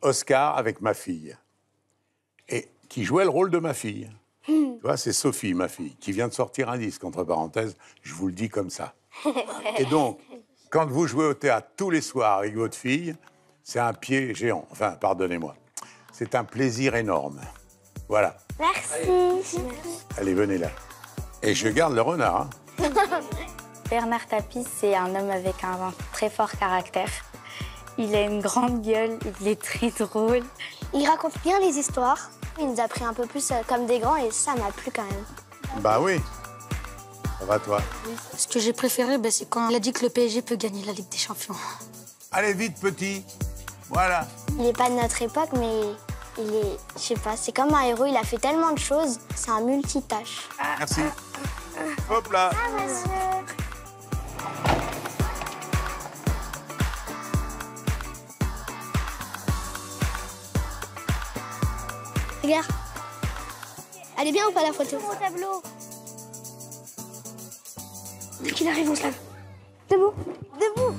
Oscar avec ma fille. Et qui jouait le rôle de ma fille. Tu vois, c'est Sophie, ma fille, qui vient de sortir un disque, entre parenthèses. Je vous le dis comme ça. Et donc, quand vous jouez au théâtre tous les soirs avec votre fille, c'est un pied géant. Enfin, pardonnez-moi. C'est un plaisir énorme. Voilà. Merci. Allez, venez là. Et je garde le renard. Hein. Bernard Tapie, c'est un homme avec un très fort caractère. Il a une grande gueule, il est très drôle. Il raconte bien les histoires. Il nous a pris un peu plus comme des grands et ça m'a plu quand même. Bah oui. Ça va, toi? Ce que j'ai préféré, c'est quand il a dit que le PSG peut gagner la Ligue des Champions. Allez, vite, petit. Voilà. Il n'est pas de notre époque, mais il est, je sais pas, c'est comme un héros. Il a fait tellement de choses. C'est un multitâche. Merci. Hop là. Ah, monsieur. Regarde. Elle est bien ou pas la photo? Au tableau. Dès qu'il arrive, on se lève. Debout. Debout.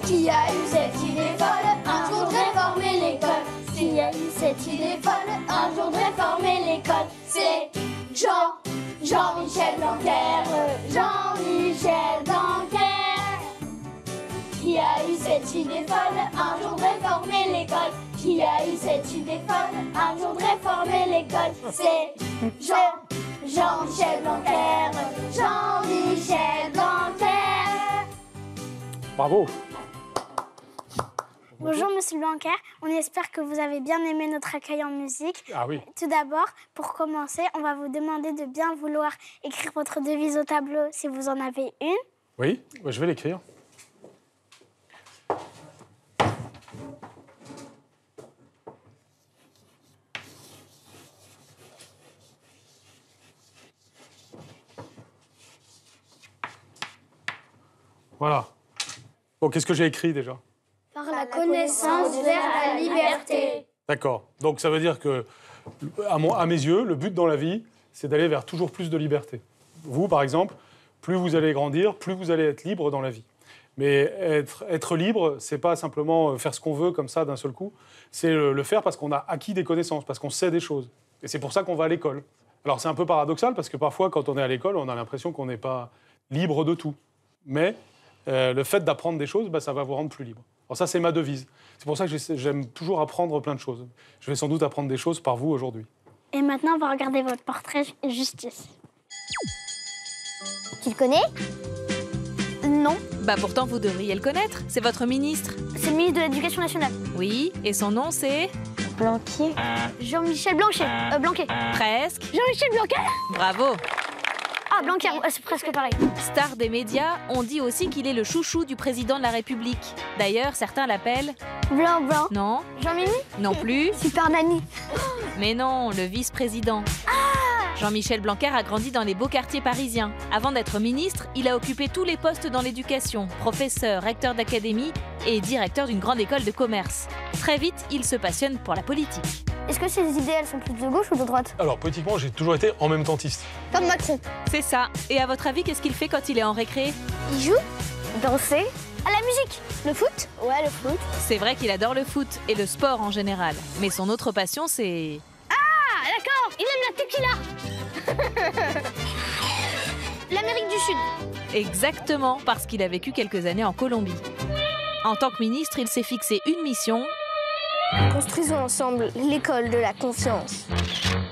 Qui a eu cette idée folle un jour de réformer l'école? Qui a eu cette idée folle un jour de réformer l'école? C'est Jean-Michel Blanquer. Jean-Michel Blanquer. Qui a eu cette idée folle un jour de réformer l'école? Qui a eu cette idée folle un jour de réformer l'école? C'est Jean-Michel Blanquer. Jean-Michel Blanquer. Bravo. Bonjour Monsieur Blanquer, on espère que vous avez bien aimé notre accueil en musique. Ah oui. Tout d'abord, pour commencer, on va vous demander de bien vouloir écrire votre devise au tableau si vous en avez une. Oui, je vais l'écrire. Voilà. Bon, qu'est-ce que j'ai écrit déjà? Par la connaissance vers la liberté. D'accord. Donc ça veut dire que, à mes yeux, le but dans la vie, c'est d'aller vers toujours plus de liberté. Vous, par exemple, plus vous allez grandir, plus vous allez être libre dans la vie. Mais être libre, c'est pas simplement faire ce qu'on veut comme ça d'un seul coup. C'est le faire parce qu'on a acquis des connaissances, parce qu'on sait des choses. Et c'est pour ça qu'on va à l'école. Alors c'est un peu paradoxal parce que parfois, quand on est à l'école, on a l'impression qu'on n'est pas libre de tout. Mais le fait d'apprendre des choses, ça va vous rendre plus libre. Alors ça, c'est ma devise. C'est pour ça que j'aime toujours apprendre plein de choses. Je vais sans doute apprendre des choses par vous aujourd'hui. Et maintenant, on va regarder votre portrait justice. Tu le connais? Non, Bah pourtant, vous devriez le connaître. C'est votre ministre. c'est le ministre de l'Éducation nationale. Oui, et son nom, c'est... Blanquier. Jean-Michel Blanquer. Blanquer. Presque. Jean-Michel Blanquer. Bravo. Ah, Blanquer, c'est presque pareil. Star des médias, on dit aussi qu'il est le chouchou du président de la République. D'ailleurs, certains l'appellent... Blanc. Non, Jean-Mimi. non plus. Super Nani. Mais non, le vice-président. Jean-Michel Blanquer a grandi dans les beaux quartiers parisiens. Avant d'être ministre, il a occupé tous les postes dans l'éducation, professeur, recteur d'académie et directeur d'une grande école de commerce. Très vite, il se passionne pour la politique. Est-ce que ces idées, elles sont plus de gauche ou de droite? Alors, politiquement, j'ai toujours été en même tentiste. Comme Macron. C'est ça. Et à votre avis, qu'est-ce qu'il fait quand il est en récré? Il joue, danser, à la musique. Le foot? Ouais, le foot. C'est vrai qu'il adore le foot et le sport en général. Mais son autre passion, c'est... Ah, d'accord, il aime la tequila. L'Amérique du Sud. Exactement, parce qu'il a vécu quelques années en Colombie. En tant que ministre, il s'est fixé une mission. Construisons ensemble l'école de la confiance.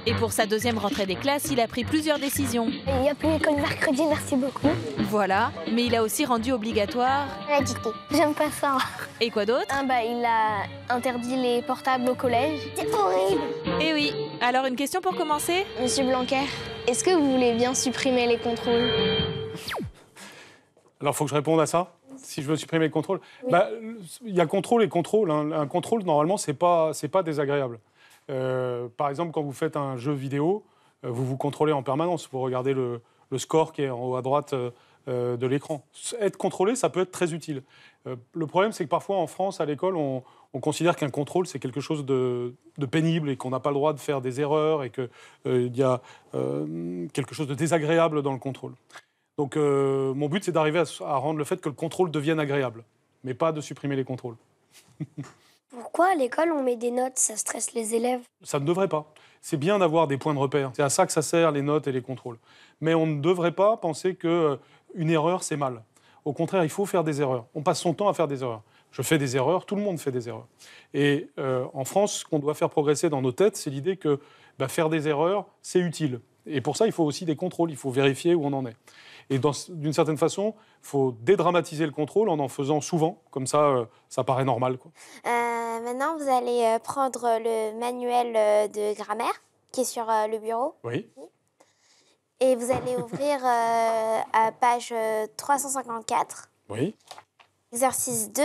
Et pour sa deuxième rentrée des classes, il a pris plusieurs décisions. Il n'y a plus l'école mercredi, merci beaucoup. Voilà, mais il a aussi rendu obligatoire... La dictée. J'aime pas ça. Et quoi d'autre? Il a interdit les portables au collège. C'est horrible. Eh oui, alors une question pour commencer? Monsieur Blanquer, est-ce que vous voulez bien supprimer les contrôles? Alors, il faut que je réponde à ça? Si je veux supprimer le contrôle? Oui. Il y a contrôle et contrôle. Hein. Un contrôle, normalement, c'est pas désagréable. Par exemple, quand vous faites un jeu vidéo, vous vous contrôlez en permanence. Vous regardez le score qui est en haut à droite de l'écran. Être contrôlé, ça peut être très utile. Le problème, c'est que parfois, en France, à l'école, on considère qu'un contrôle, c'est quelque chose de pénible et qu'on n'a pas le droit de faire des erreurs et qu'il y a quelque chose de désagréable dans le contrôle. Donc, mon but, c'est d'arriver à rendre le fait que le contrôle devienne agréable, mais pas de supprimer les contrôles. Pourquoi à l'école on met des notes? Ça stresse les élèves. Ça ne devrait pas. C'est bien d'avoir des points de repère. C'est à ça que ça sert, les notes et les contrôles. Mais on ne devrait pas penser qu'une erreur, c'est mal. Au contraire, il faut faire des erreurs. On passe son temps à faire des erreurs. Je fais des erreurs, tout le monde fait des erreurs. Et en France, ce qu'on doit faire progresser dans nos têtes, c'est l'idée que faire des erreurs, c'est utile. Et pour ça, il faut aussi des contrôles. Il faut vérifier où on en est. Et d'une certaine façon, il faut dédramatiser le contrôle en faisant souvent. Comme ça, ça paraît normal, quoi. Maintenant, vous allez prendre le manuel de grammaire qui est sur le bureau. Oui. Et vous allez ouvrir à page 354. Oui. Exercice 2.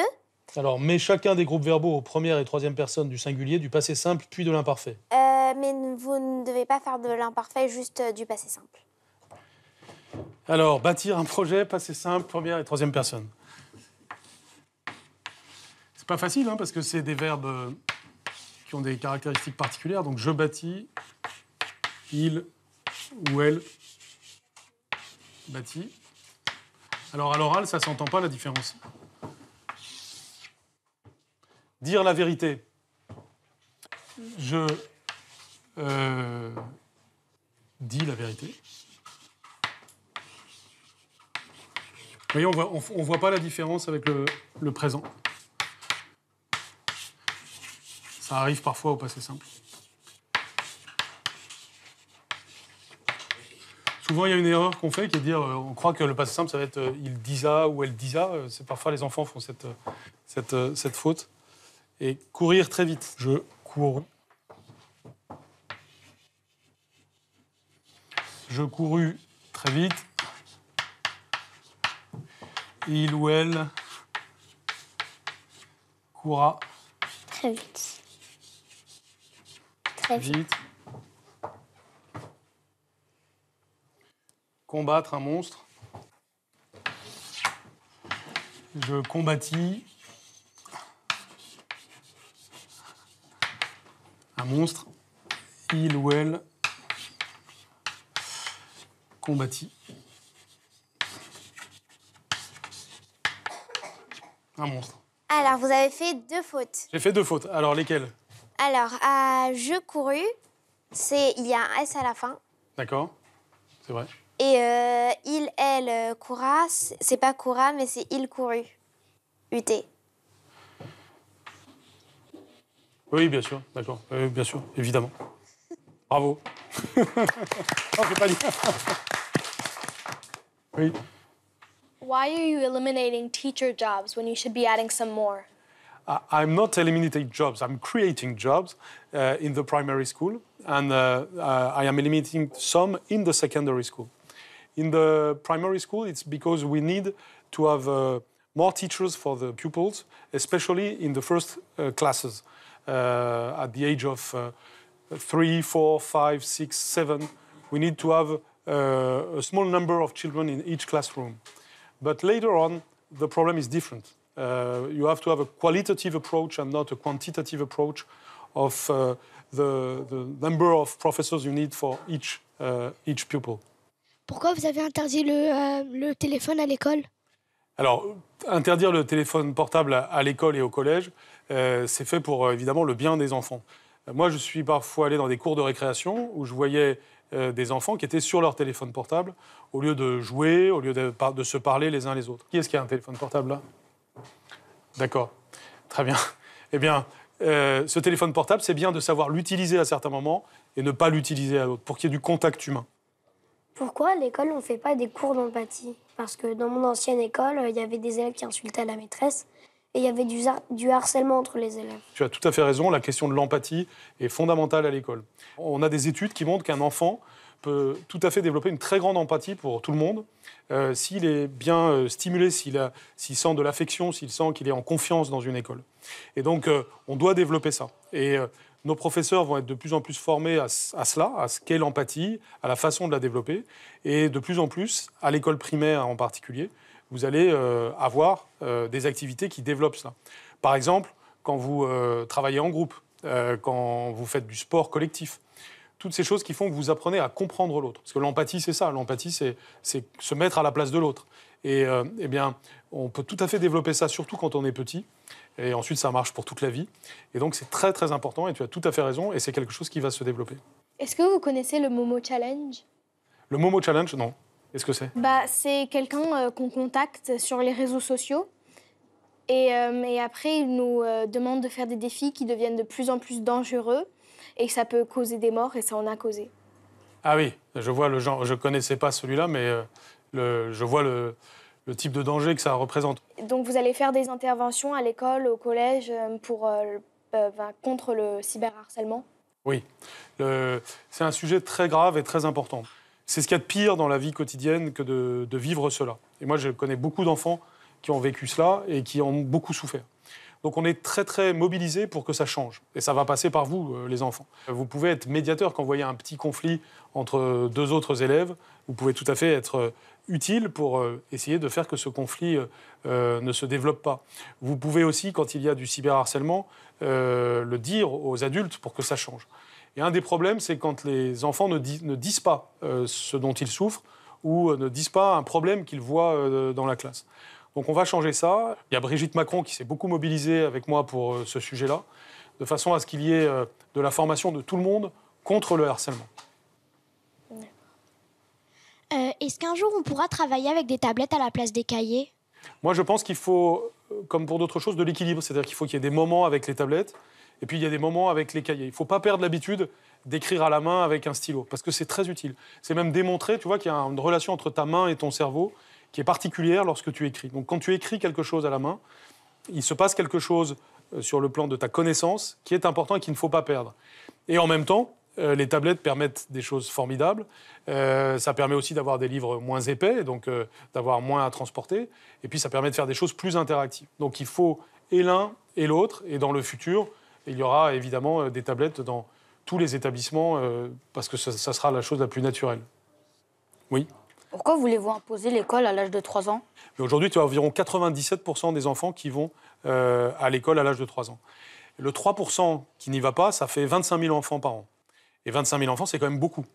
Alors, mets chacun des groupes verbaux aux première et troisième personnes du singulier, du passé simple, puis de l'imparfait. Mais vous ne devez pas faire de l'imparfait, juste du passé simple. Alors, bâtir un projet, passé simple, première et troisième personne. C'est pas facile, hein, parce que c'est des verbes qui ont des caractéristiques particulières. Donc je bâtis, il ou elle bâtit. Alors à l'oral, ça ne s'entend pas la différence. Dire la vérité. Je dis la vérité. Vous voyez, on ne voit pas la différence avec le présent. Ça arrive parfois au passé simple. Souvent, il y a une erreur qu'on fait qui est de dire on croit que le passé simple, ça va être il disa ou elle disa. C'est parfois les enfants font cette faute. Et courir très vite. Je cours. Je courus très vite. Il ou elle courra très vite. Très vite. Combattre un monstre. Je combattis un monstre. Il ou elle combattit un monstre. Alors, vous avez fait 2 fautes. J'ai fait 2 fautes. Alors, lesquelles? Alors, à je courus, il y a un S à la fin. D'accord, c'est vrai. Et il, elle, courra, c'est pas courra, mais c'est il courut. UT. Oui, bien sûr, d'accord. Bien sûr, évidemment. Bravo. Non, j'ai pas dit. Oui. Why are you eliminating teacher jobs when you should be adding some more? I'm not eliminating jobs. I'm creating jobs in the primary school, and I am eliminating some in the secondary school. In the primary school, it's because we need to have more teachers for the pupils, especially in the first classes, at the age of 3, 4, 5, 6, 7. We need to have a small number of children in each classroom. But later on, the problem is different. You have to have a qualitative approach and not a quantitative approach of the number of professors you need for each pupil. Pourquoi vous avez interdit le téléphone à l'école? Alors, interdire le téléphone portable à l'école et au collège, c'est fait pour, évidemment, le bien des enfants. Moi, je suis parfois allé dans des cours de récréation où je voyais des enfants qui étaient sur leur téléphone portable au lieu de jouer, au lieu de se parler les uns les autres. Qui est-ce qui a un téléphone portable là? D'accord, très bien. Eh bien, ce téléphone portable, c'est bien de savoir l'utiliser à certains moments et ne pas l'utiliser à d'autres, pour qu'il y ait du contact humain. Pourquoi à l'école on ne fait pas des cours d'empathie? Parce que dans mon ancienne école, il y avait des élèves qui insultaient la maîtresse et il y avait du harcèlement entre les élèves. Tu as tout à fait raison, la question de l'empathie est fondamentale à l'école. On a des études qui montrent qu'un enfant peut tout à fait développer une très grande empathie pour tout le monde s'il est bien stimulé, s'il sent de l'affection, s'il sent qu'il est en confiance dans une école. Et donc, on doit développer ça. Et nos professeurs vont être de plus en plus formés à cela, à ce qu'est l'empathie, à la façon de la développer. Et de plus en plus, à l'école primaire en particulier, vous allez avoir des activités qui développent ça. Par exemple, quand vous travaillez en groupe, quand vous faites du sport collectif, toutes ces choses qui font que vous apprenez à comprendre l'autre. Parce que l'empathie, c'est ça. L'empathie, c'est se mettre à la place de l'autre. Et eh bien, on peut tout à fait développer ça, surtout quand on est petit. Et ensuite, ça marche pour toute la vie. Et donc, c'est très, très important. Et tu as tout à fait raison. Et c'est quelque chose qui va se développer. Est-ce que vous connaissez le Momo Challenge? Le Momo Challenge, non. Qu'est-ce que c'est? C'est quelqu'un qu'on contacte sur les réseaux sociaux. Et après, il nous demande de faire des défis qui deviennent de plus en plus dangereux. Et que ça peut causer des morts, et ça en a causé. Ah oui, je vois le genre. Je ne connaissais pas celui-là, mais je vois le type de danger que ça représente. Donc vous allez faire des interventions à l'école, au collège, contre le cyberharcèlement? Oui, c'est un sujet très grave et très important. C'est ce qu'il y a de pire dans la vie quotidienne que de vivre cela. Et moi, je connais beaucoup d'enfants qui ont vécu cela et qui en ont beaucoup souffert. Donc on est très très mobilisé pour que ça change. Et ça va passer par vous, les enfants. Vous pouvez être médiateur quand vous voyez un petit conflit entre deux autres élèves. Vous pouvez tout à fait être utile pour essayer de faire que ce conflit ne se développe pas. Vous pouvez aussi, quand il y a du cyberharcèlement, le dire aux adultes pour que ça change. Et un des problèmes, c'est quand les enfants ne disent pas ce dont ils souffrent ou ne disent pas un problème qu'ils voient dans la classe. Donc on va changer ça. Il y a Brigitte Macron qui s'est beaucoup mobilisée avec moi pour ce sujet-là, de façon à ce qu'il y ait de la formation de tout le monde contre le harcèlement. Est-ce qu'un jour on pourra travailler avec des tablettes à la place des cahiers? Moi, je pense qu'il faut, comme pour d'autres choses, de l'équilibre. C'est-à-dire qu'il faut qu'il y ait des moments avec les tablettes et puis il y a des moments avec les cahiers. Il ne faut pas perdre l'habitude d'écrire à la main avec un stylo, parce que c'est très utile. C'est même démontré, tu vois, qu'il y a une relation entre ta main et ton cerveau qui est particulière lorsque tu écris. Donc quand tu écris quelque chose à la main, il se passe quelque chose sur le plan de ta connaissance qui est important et qu'il ne faut pas perdre. Et en même temps, les tablettes permettent des choses formidables. Ça permet aussi d'avoir des livres moins épais, donc d'avoir moins à transporter. Et puis ça permet de faire des choses plus interactives. Donc il faut et l'un et l'autre. Et dans le futur, il y aura évidemment des tablettes dans tous les établissements, parce que ça sera la chose la plus naturelle. Oui. Pourquoi voulez-vous imposer l'école à l'âge de 3 ans? Mais aujourd'hui, tu as environ 97% des enfants qui vont à l'école à l'âge de 3 ans. Le 3% qui n'y va pas, ça fait 25 000 enfants par an. Et 25 000 enfants, c'est quand même beaucoup.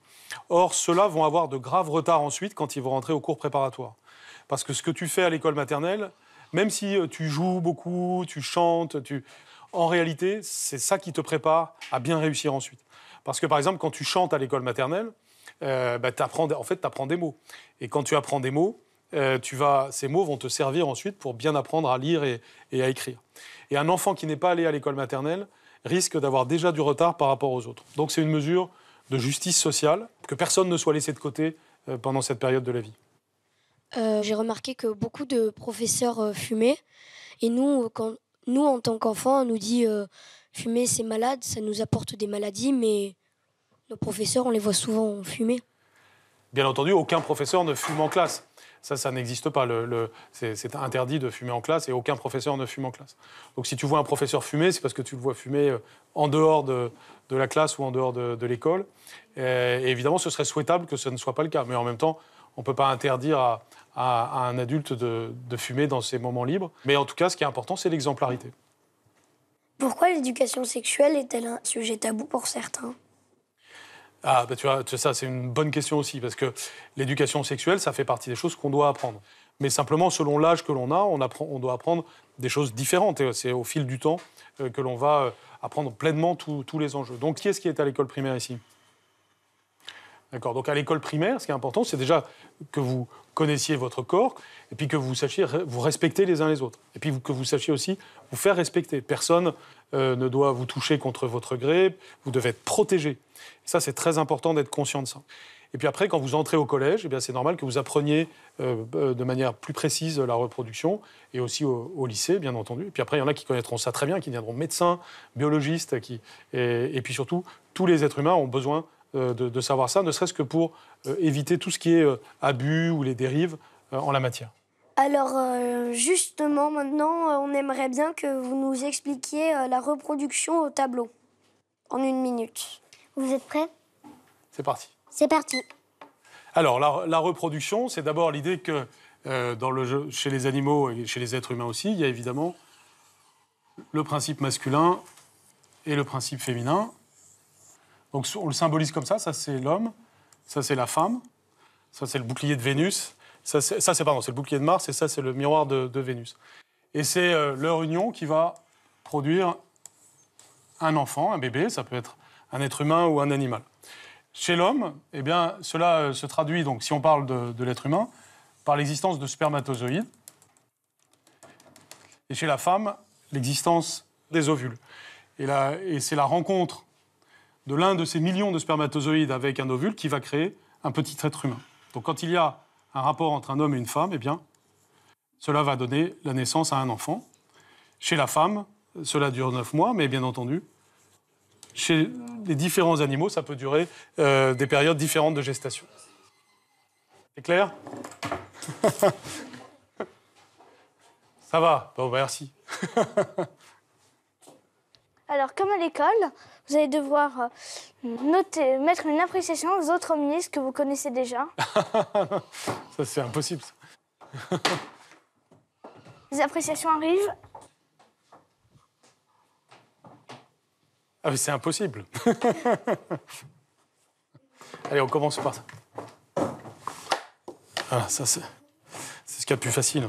Or, ceux-là vont avoir de graves retards ensuite quand ils vont rentrer au cours préparatoire. Parce que ce que tu fais à l'école maternelle, même si tu joues beaucoup, tu chantes, en réalité, c'est ça qui te prépare à bien réussir ensuite. Parce que, par exemple, quand tu chantes à l'école maternelle, t'apprends des mots. Et quand tu apprends des mots, ces mots vont te servir ensuite pour bien apprendre à lire et à écrire. Et un enfant qui n'est pas allé à l'école maternelle risque d'avoir déjà du retard par rapport aux autres. Donc c'est une mesure de justice sociale, que personne ne soit laissé de côté pendant cette période de la vie. J'ai remarqué que beaucoup de professeurs fumaient. Et nous, en tant qu'enfants, on nous dit fumer c'est malade, ça nous apporte des maladies, mais nos professeurs, on les voit souvent fumer. Bien entendu, aucun professeur ne fume en classe. Ça n'existe pas. C'est interdit de fumer en classe et aucun professeur ne fume en classe. Donc si tu vois un professeur fumer, c'est parce que tu le vois fumer en dehors de la classe ou en dehors de l'école. Et évidemment, ce serait souhaitable que ce ne soit pas le cas. Mais en même temps, on ne peut pas interdire à un adulte de fumer dans ses moments libres. Mais en tout cas, ce qui est important, c'est l'exemplarité. Pourquoi l'éducation sexuelle est-elle un sujet tabou pour certains ? Ah, tu vois, ça, c'est une bonne question aussi, parce que l'éducation sexuelle, ça fait partie des choses qu'on doit apprendre. Mais simplement, selon l'âge que l'on a, on doit apprendre des choses différentes. Et c'est au fil du temps que l'on va apprendre pleinement tous les enjeux. Donc, qui est-ce qui est à l'école primaire ici ? D'accord. Donc, à l'école primaire, ce qui est important, c'est déjà que vous connaissiez votre corps, et puis que vous sachiez vous respecter les uns les autres. Et puis que vous sachiez aussi vous faire respecter. Personne ne doit vous toucher contre votre gré, vous devez être protégé. Et ça, c'est très important d'être conscient de ça. Et puis après, quand vous entrez au collège, eh bien, c'est normal que vous appreniez de manière plus précise la reproduction, et aussi au lycée, bien entendu. Et puis après, il y en a qui connaîtront ça très bien, qui deviendront médecins, biologistes, et puis surtout, tous les êtres humains ont besoin de savoir ça, ne serait-ce que pour éviter tout ce qui est abus ou les dérives en la matière. Alors, justement, maintenant, on aimerait bien que vous nous expliquiez la reproduction au tableau, en 1 minute. Vous êtes prêts ? C'est parti. C'est parti. Alors, la reproduction, c'est d'abord l'idée que chez les animaux et chez les êtres humains aussi, il y a évidemment le principe masculin et le principe féminin. Donc, on le symbolise comme ça c'est l'homme, ça c'est la femme, ça c'est le bouclier de Vénus, c'est le bouclier de Mars, et ça c'est le miroir de Vénus. Et c'est leur union qui va produire un enfant, un bébé, ça peut être un être humain ou un animal. Chez l'homme, eh bien, cela se traduit, donc, si on parle de l'être humain, par l'existence de spermatozoïdes. Et chez la femme, l'existence des ovules. Et c'est la rencontre de l'un de ces millions de spermatozoïdes avec un ovule qui va créer un petit être humain. Donc quand il y a un rapport entre un homme et une femme, eh bien, cela va donner la naissance à un enfant. Chez la femme, cela dure 9 mois, mais bien entendu, chez les différents animaux, ça peut durer des périodes différentes de gestation. C'est clair ? Ça va ? Bon, merci. Alors, comme à l'école, vous allez devoir mettre une appréciation aux autres ministres que vous connaissez déjà. Ça, c'est impossible. Ça. Les appréciations arrivent. Ah, mais c'est impossible. Allez, on commence par ça. Voilà, ça, c'est ce qu'il y a de plus facile.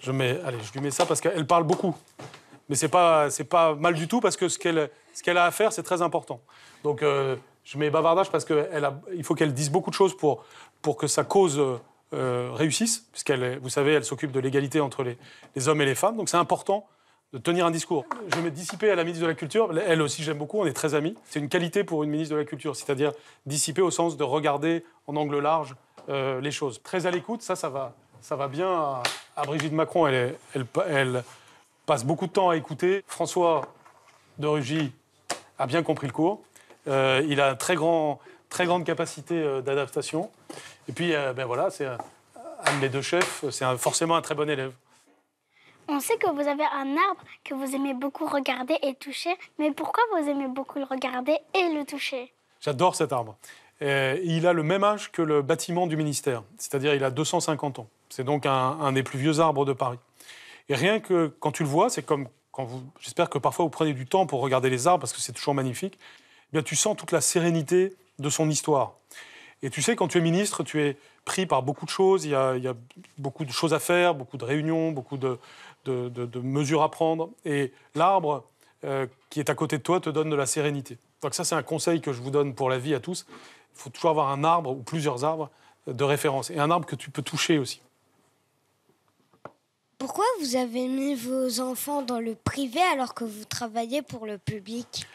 Je lui mets ça parce qu'elle parle beaucoup. Mais c'est pas mal du tout parce que ce qu'elle a à faire, c'est très important. Donc, je mets bavardage parce qu'il faut qu'elle dise beaucoup de choses pour que sa cause réussisse. Puisqu'elle, vous savez, elle s'occupe de l'égalité entre les hommes et les femmes. Donc, c'est important de tenir un discours. Je vais me dissiper à la ministre de la Culture. Elle aussi, j'aime beaucoup, on est très amis. C'est une qualité pour une ministre de la Culture, c'est-à-dire dissiper au sens de regarder en angle large les choses. Très à l'écoute, ça va bien à Brigitte Macron. Elle passe beaucoup de temps à écouter. François de Rugy a bien compris le cours. Il a une très grande capacité d'adaptation. Et puis, voilà, c'est un de mes deux chefs, c'est forcément un très bon élève. On sait que vous avez un arbre que vous aimez beaucoup regarder et toucher, mais pourquoi vous aimez beaucoup le regarder et le toucher? J'adore cet arbre. Il a le même âge que le bâtiment du ministère, c'est-à-dire il a 250 ans. C'est donc un des plus vieux arbres de Paris. Et rien que quand tu le vois, c'est comme quand j'espère que parfois vous prenez du temps pour regarder les arbres parce que c'est toujours magnifique. Eh bien, tu sens toute la sérénité de son histoire. Et tu sais, quand tu es ministre, tu es pris par beaucoup de choses. Il y a beaucoup de choses à faire, beaucoup de réunions, beaucoup de mesures à prendre. Et l'arbre qui est à côté de toi te donne de la sérénité. Donc ça, c'est un conseil que je vous donne pour la vie à tous. Il faut toujours avoir un arbre ou plusieurs arbres de référence. Et un arbre que tu peux toucher aussi. Pourquoi vous avez mis vos enfants dans le privé alors que vous travaillez pour le public?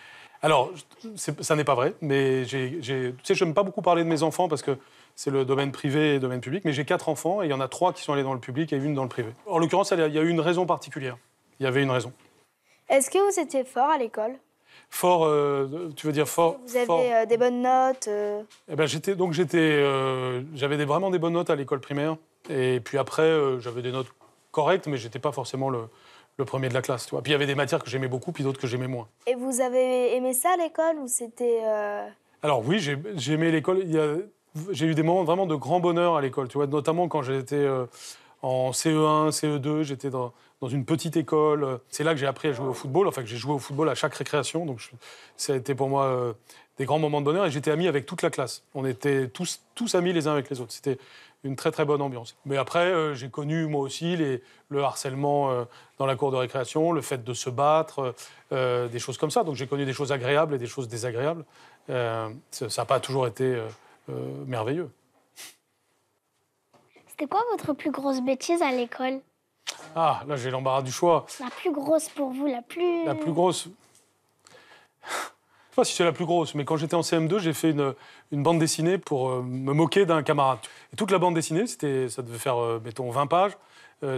Alors, ça n'est pas vrai, mais tu sais, je n'aime pas beaucoup parler de mes enfants parce que c'est le domaine privé et le domaine public, mais j'ai 4 enfants et il y en a 3 qui sont allés dans le public et 1 dans le privé. En l'occurrence, il y a eu une raison particulière. Il y avait une raison. Est-ce que vous étiez fort à l'école? Fort, tu veux dire fort? Vous avez des bonnes notes Eh ben, j'avais vraiment des bonnes notes à l'école primaire. Et puis après, j'avais des notes correctes, mais j'étais pas forcément le premier de la classe. Tu vois. Puis il y avait des matières que j'aimais beaucoup, puis d'autres que j'aimais moins. Et vous avez aimé ça à l'école ou c'était Alors oui, j'ai aimé l'école. J'ai eu des moments vraiment de grand bonheur à l'école. Tu vois, notamment quand j'étais en CE1, CE2, j'étais dans une petite école. C'est là que j'ai appris à jouer au football. Enfin, que j'ai joué au football à chaque récréation. Donc ça a été pour moi des grands moments de bonheur. Et j'étais ami avec toute la classe. On était tous amis les uns avec les autres. C'était une très très bonne ambiance. Mais après, j'ai connu moi aussi le harcèlement dans la cour de récréation, le fait de se battre, des choses comme ça. Donc j'ai connu des choses agréables et des choses désagréables. Ça n'a pas toujours été merveilleux. C'était quoi votre plus grosse bêtise à l'école? Ah, là j'ai l'embarras du choix. La plus grosse pour vous, la plus... La plus grosse... Je ne sais pas si c'est la plus grosse, mais quand j'étais en CM2, j'ai fait une bande dessinée pour me moquer d'un camarade. Et toute la bande dessinée, ça devait faire, mettons, 20 pages.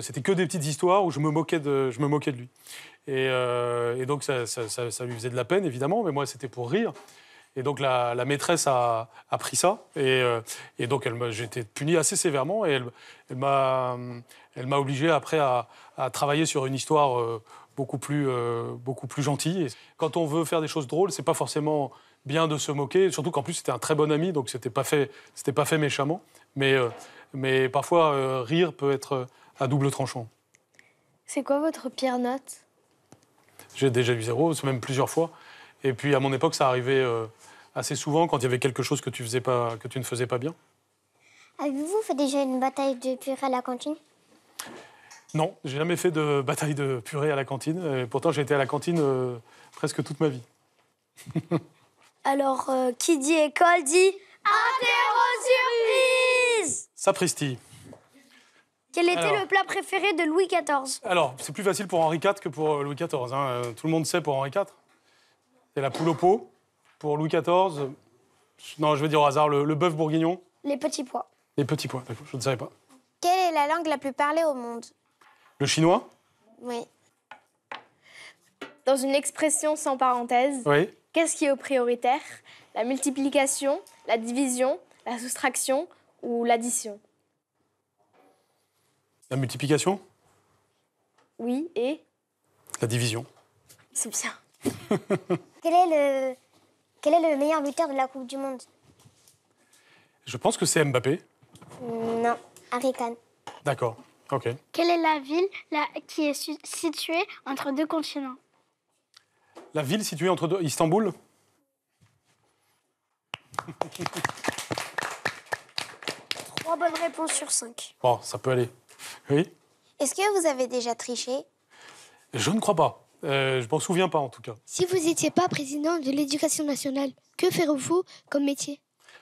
C'était que des petites histoires où je me moquais de lui. Et donc ça lui faisait de la peine, évidemment, mais moi, c'était pour rire. Et donc la maîtresse a pris ça. Et donc j'ai été puni assez sévèrement. Et elle m'a obligé après à travailler sur une histoire beaucoup plus gentille. Et quand on veut faire des choses drôles, c'est pas forcément bien de se moquer. Surtout qu'en plus, c'était un très bon ami, donc c'était pas fait méchamment. Mais parfois, rire peut être à double tranchant. C'est quoi votre pire note? J'ai déjà eu 0, même plusieurs fois. Et puis, à mon époque, ça arrivait assez souvent quand il y avait quelque chose que tu ne faisais pas bien. Avez-vous fait déjà une bataille de purée à la cantine? Non, j'ai jamais fait de bataille de purée à la cantine. Et pourtant, j'ai été à la cantine presque toute ma vie. Alors, qui dit école dit... Interro-surprise! Sapristi. Quel était le plat préféré de Louis XIV? Alors, c'est plus facile pour Henri IV que pour Louis XIV. Hein. Tout le monde sait pour Henri IV. C'est la poule au pot. Pour Louis XIV, non, je vais dire au hasard, le bœuf bourguignon. Les petits pois. Les petits pois, d'accord, je ne savais pas. Quelle est la langue la plus parlée au monde? Le chinois? Oui. Dans une expression sans parenthèse, oui. Qu'est-ce qui est prioritaire? La multiplication, la division, la soustraction ou l'addition? La multiplication? Oui, et? La division. C'est bien. Quel est le meilleur buteur de la Coupe du Monde? Je pense que c'est Mbappé. Non, Harry Kane. D'accord, ok. Quelle est la ville qui est située entre deux continents? La ville située entre deux... Istanbul? 3 bonnes réponses sur 5. Bon, ça peut aller. Oui? Est-ce que vous avez déjà triché? Je ne crois pas. Je m'en souviens pas, en tout cas. Si vous n'étiez pas président de l'Éducation nationale, que ferez-vous comme métier?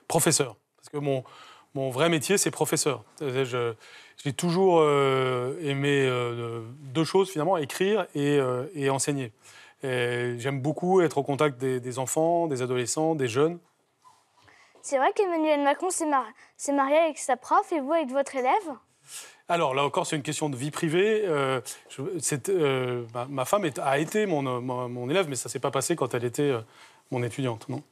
Professeur. Parce que mon vrai métier, c'est professeur. J'ai toujours aimé deux choses, finalement, écrire et enseigner. J'aime beaucoup être au contact des enfants, des adolescents, des jeunes. C'est vrai qu'Emmanuel Macron s'est marié avec sa prof et vous avec votre élève? Alors, là encore, c'est une question de vie privée. Ma femme a été mon élève, mais ça ne s'est pas passé quand elle était mon étudiante, non?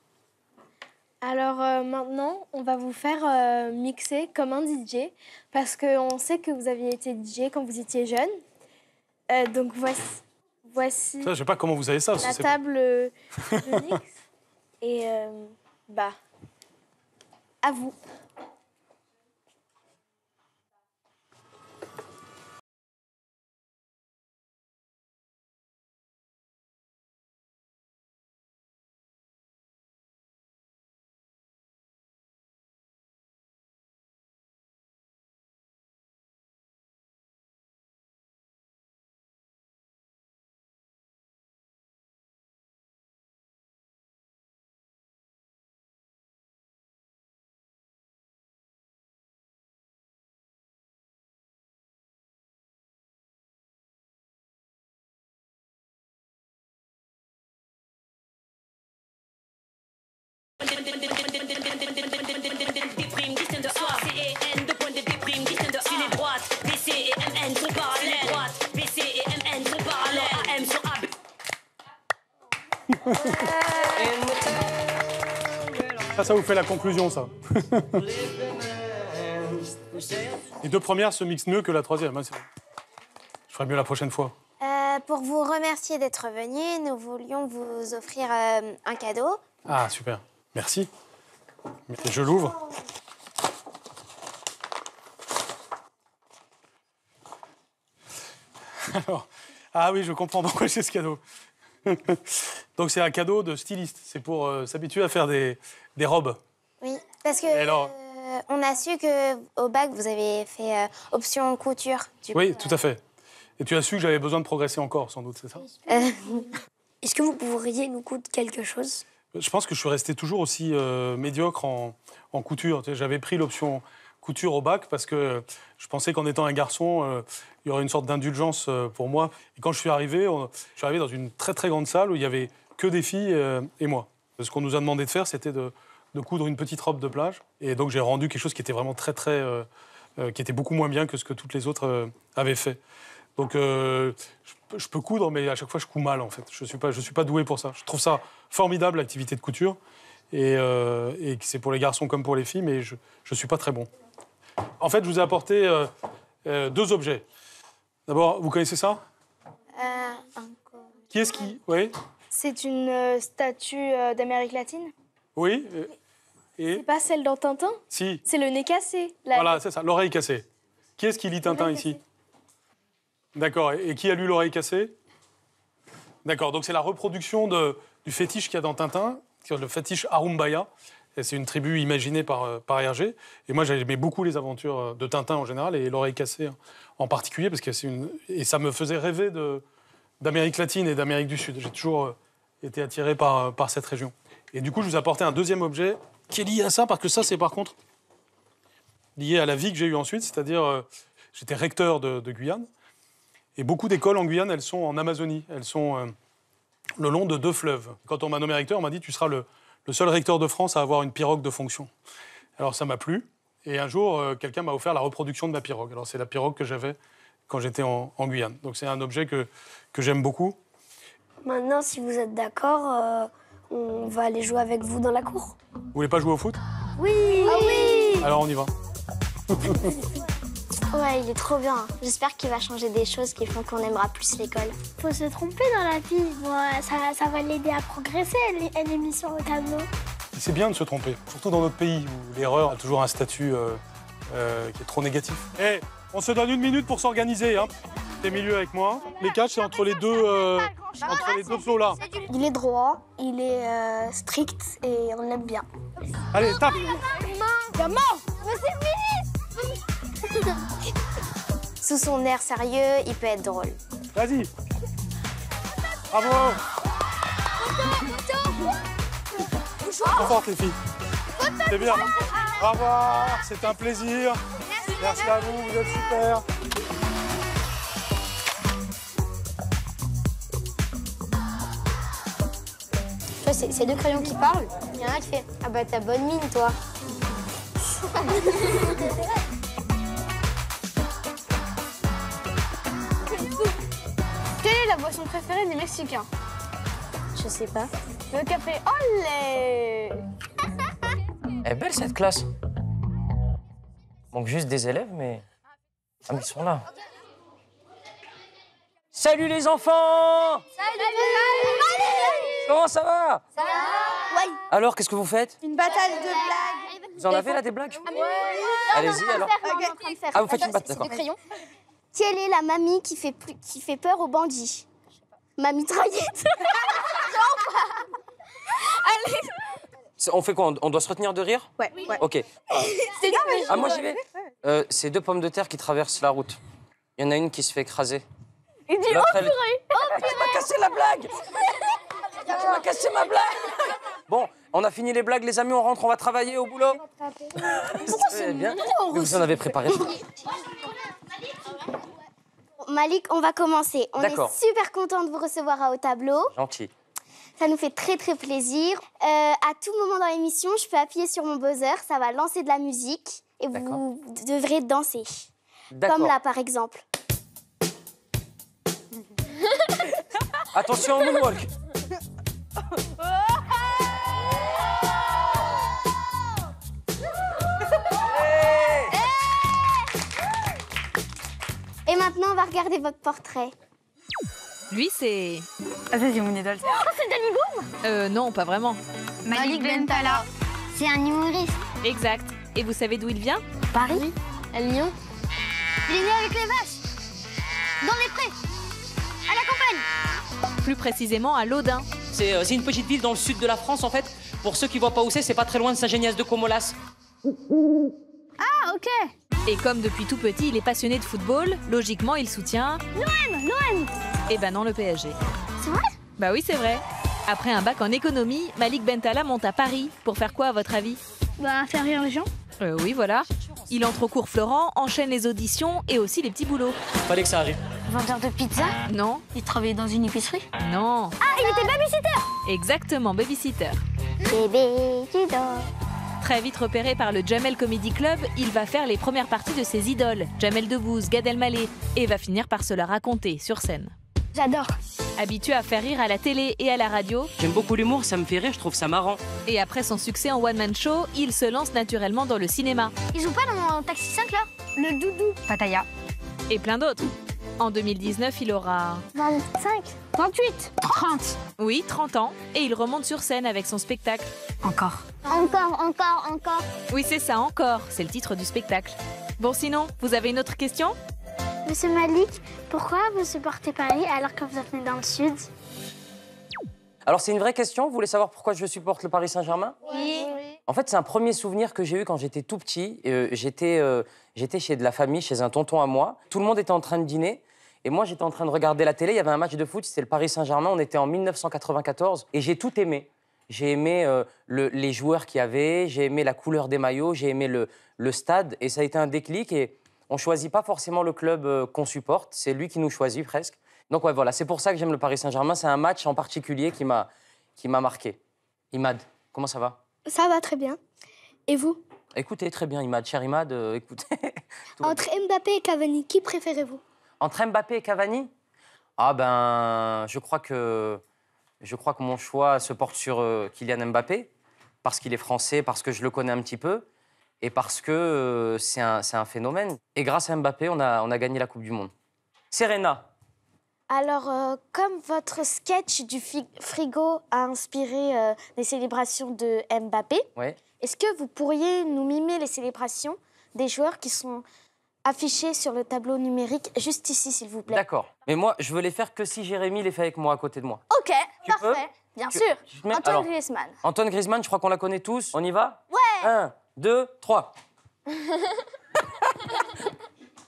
Alors maintenant, on va vous faire mixer comme un DJ, parce qu'on sait que vous aviez été DJ quand vous étiez jeune. Donc voici Ça, je ne sais pas comment vous savez ça. la table de mix. Et à vous. Ça vous fait la conclusion, ça. Les deux premières se mixent mieux que la troisième. Hein, je ferai mieux la prochaine fois. Pour vous remercier d'être venu, nous voulions vous offrir un cadeau. Ah, super. Merci. Je l'ouvre. Alors, ah oui, je comprends pourquoi j'ai ce cadeau. Donc c'est un cadeau de styliste. C'est pour s'habituer à faire des robes. Oui, parce que on a su qu'au bac, vous avez fait option couture. Oui, tout à fait. Et tu as su que j'avais besoin de progresser encore, sans doute, c'est ça? Est-ce que vous pourriez nous coudre quelque chose? Je pense que je suis resté toujours aussi médiocre en couture. J'avais pris l'option couture au bac parce que je pensais qu'en étant un garçon, il y aurait une sorte d'indulgence pour moi. Et quand je suis arrivé dans une très très grande salle où il n'y avait que des filles et moi. Ce qu'on nous a demandé de faire, c'était de coudre une petite robe de plage. Et donc j'ai rendu quelque chose qui était vraiment qui était beaucoup moins bien que ce que toutes les autres avaient fait. Donc je peux coudre, mais à chaque fois je couds mal en fait. Je suis pas doué pour ça. Je trouve ça formidable l'activité de couture et c'est pour les garçons comme pour les filles, mais je suis pas très bon. En fait, je vous ai apporté deux objets. D'abord, vous connaissez ça? Qui est-ce qui? Oui. C'est une statue d'Amérique latine? Oui. Et c'est pas celle dans Tintin? Si. C'est le nez cassé. Voilà, c'est ça, l'oreille cassée. Qui est-ce qui lit Tintin ici? D'accord. Et qui a lu l'oreille cassée? D'accord. Donc c'est la reproduction du fétiche qu'il y a dans Tintin, le fétiche Arumbaya. Et c'est une tribu imaginée par Hergé. Et moi, j'aimais beaucoup les aventures de Tintin en général et l'oreille cassée en particulier, parce que et ça me faisait rêver d'Amérique latine et d'Amérique du Sud. J'ai toujours été attiré par cette région. Et du coup, je vous ai apporté un deuxième objet qui est lié à ça, parce que ça, c'est par contre lié à la vie que j'ai eue ensuite. C'est-à-dire, j'étais recteur de Guyane. Et beaucoup d'écoles en Guyane, elles sont en Amazonie. Elles sont le long de 2 fleuves. Quand on m'a nommé recteur, on m'a dit « Tu seras le seul recteur de France à avoir une pirogue de fonction ». Alors ça m'a plu. Et un jour, quelqu'un m'a offert la reproduction de ma pirogue. Alors c'est la pirogue que j'avais quand j'étais en Guyane. Donc c'est un objet que j'aime beaucoup. Maintenant, si vous êtes d'accord, on va aller jouer avec vous dans la cour. Vous voulez pas jouer au foot? Oui. Ah oui. Alors on y va. Ouais, il est trop bien. J'espère qu'il va changer des choses qui font qu'on aimera plus l'école. Faut se tromper dans la vie. Bon, ça va l'aider à progresser, l'émission au tableau. C'est bien de se tromper, surtout dans notre pays où l'erreur a toujours un statut qui est trop négatif. Eh, on se donne 1 minute pour s'organiser. Hein. T'es milieu avec moi. Les catchs, c'est entre les deux plots là. Il est droit, il est strict et on l'aime bien. Allez, tape. Maman, Sous son air sérieux, il peut être drôle. Vas-y. Bravo. Trop forte les filles. C'est bien. Bravo, c'est un plaisir. Merci à vous, vous êtes super. C'est deux crayons qui parlent. Il y en a un qui fait « Ah bah t'as bonne mine, toi ». Quelle est la boisson préférée des Mexicains? Je sais pas. Le café. Olé! Elle est belle cette classe. Manque juste des élèves, mais... Ah, mais ils sont là. Salut les enfants! Comment ça va? Ça va? Ouais. Alors, qu'est-ce que vous faites? Une bataille de blagues. Vous en avez là des blagues? Ouais. Allez-y alors. Ah, vous faites une bataille, d'accord. Quelle est la mamie qui fait peur aux bandits? Ma mitraillette. Allez. On fait quoi? On doit se retenir de rire? Ouais. Ok. C'est bien, mais Ah, moi j'y vais. C'est 2 pommes de terre qui traversent la route. Il y en a une qui se fait écraser. Il dit L'autre, oh purée! Tu m'as cassé la blague! Tu m'as cassé ma blague! Bon, on a fini les blagues, les amis, on rentre, on va travailler au boulot. C'est bien. Mais vous en avez préparé. Malik, on va commencer. On est D'accord. super content de vous recevoir au tableau. Gentil. Ça nous fait très plaisir. À tout moment dans l'émission, je peux appuyer sur mon buzzer, ça va lancer de la musique et vous devrez danser. Comme là, par exemple. Attention, moonwalk. Et maintenant, on va regarder votre portrait. Lui, c'est... Ah, ça, c'est mon idole. Oh, c'est Danny Boom! Non, pas vraiment. Malik Bentala. C'est un humoriste. Exact. Et vous savez d'où il vient? Paris? À Lyon? Il est né avec les vaches. Dans les prés. À la campagne. Plus précisément à Laudun. C'est une petite ville dans le sud de la France, en fait. Pour ceux qui voient pas où c'est pas très loin de Saint-Géniès de Comolas. Ah, ok. Et comme depuis tout petit, il est passionné de football, logiquement, il soutient... L'OM. Eh ben non, le PSG. C'est vrai? Bah oui, c'est vrai. Après un bac en économie, Malik Bentala monte à Paris. Pour faire quoi, à votre avis? Bah, faire rire les gens. Oui, voilà. Il entre au cours Florent, enchaîne les auditions et aussi les petits boulots. Fallait que ça arrive. Vendeur de pizza? Non. Il travaillait dans une épicerie? Non. Ah, il était babysitter. Exactement, babysitter. Bébé, tu dors. Très vite repéré par le Jamel Comedy Club, il va faire les premières parties de ses idoles, Jamel Debbouze, Gad Elmaleh, et va finir par se la raconter sur scène. J'adore. Habitué à faire rire à la télé et à la radio, J'aime beaucoup l'humour, ça me fait rire, je trouve ça marrant. et après son succès en one-man show, il se lance naturellement dans le cinéma. Il joue pas dans Taxi 5 là? Le doudou. Pataya. Et plein d'autres. En 2019, il aura... 25. 28. 30. Oui, 30 ans, et il remonte sur scène avec son spectacle. Encore. Encore. Oui, c'est ça, encore, c'est le titre du spectacle. Bon, sinon, vous avez une autre question? Monsieur Malik, pourquoi vous supportez Paris alors que vous êtes né dans le sud? Alors, c'est une vraie question. Vous voulez savoir pourquoi je supporte le Paris Saint-Germain? Oui. En fait, c'est un premier souvenir que j'ai eu quand j'étais tout petit. J'étais chez de la famille, chez un tonton à moi. Tout le monde était en train de dîner. Et moi, j'étais en train de regarder la télé. Il y avait un match de foot, c'était le Paris Saint-Germain. On était en 1994. Et j'ai tout aimé. J'ai aimé les joueurs qu'il y avait. J'ai aimé la couleur des maillots. J'ai aimé le stade. Et ça a été un déclic. Et on ne choisit pas forcément le club qu'on supporte. C'est lui qui nous choisit presque. Donc, ouais, voilà. C'est pour ça que j'aime le Paris Saint-Germain. C'est un match en particulier qui m'a marqué. Imad, comment ça va? Ça va très bien. Et vous? Écoutez, très bien, Imad. Cher Imad, écoutez. Entre Mbappé et Cavani, qui préférez-vous? Entre Mbappé et Cavani? Ah ben, je crois que mon choix se porte sur Kylian Mbappé, parce qu'il est français, parce que je le connais un petit peu. et parce que c'est un phénomène. Et grâce à Mbappé, on a gagné la Coupe du Monde. Serena. Alors, comme votre sketch du frigo a inspiré des célébrations de Mbappé, Ouais. est-ce que vous pourriez nous mimer les célébrations des joueurs qui sont affichés sur le tableau numérique juste ici, s'il vous plaît? D'accord. Mais moi, je veux les faire que si Jérémy les fait avec moi à côté de moi. Ok, Tu parfait. peux Bien Tu- sûr. tu te mets- Antoine alors, Griezmann. Antoine Griezmann, je crois qu'on la connaît tous. On y va? Ouais. 1, 2, 3.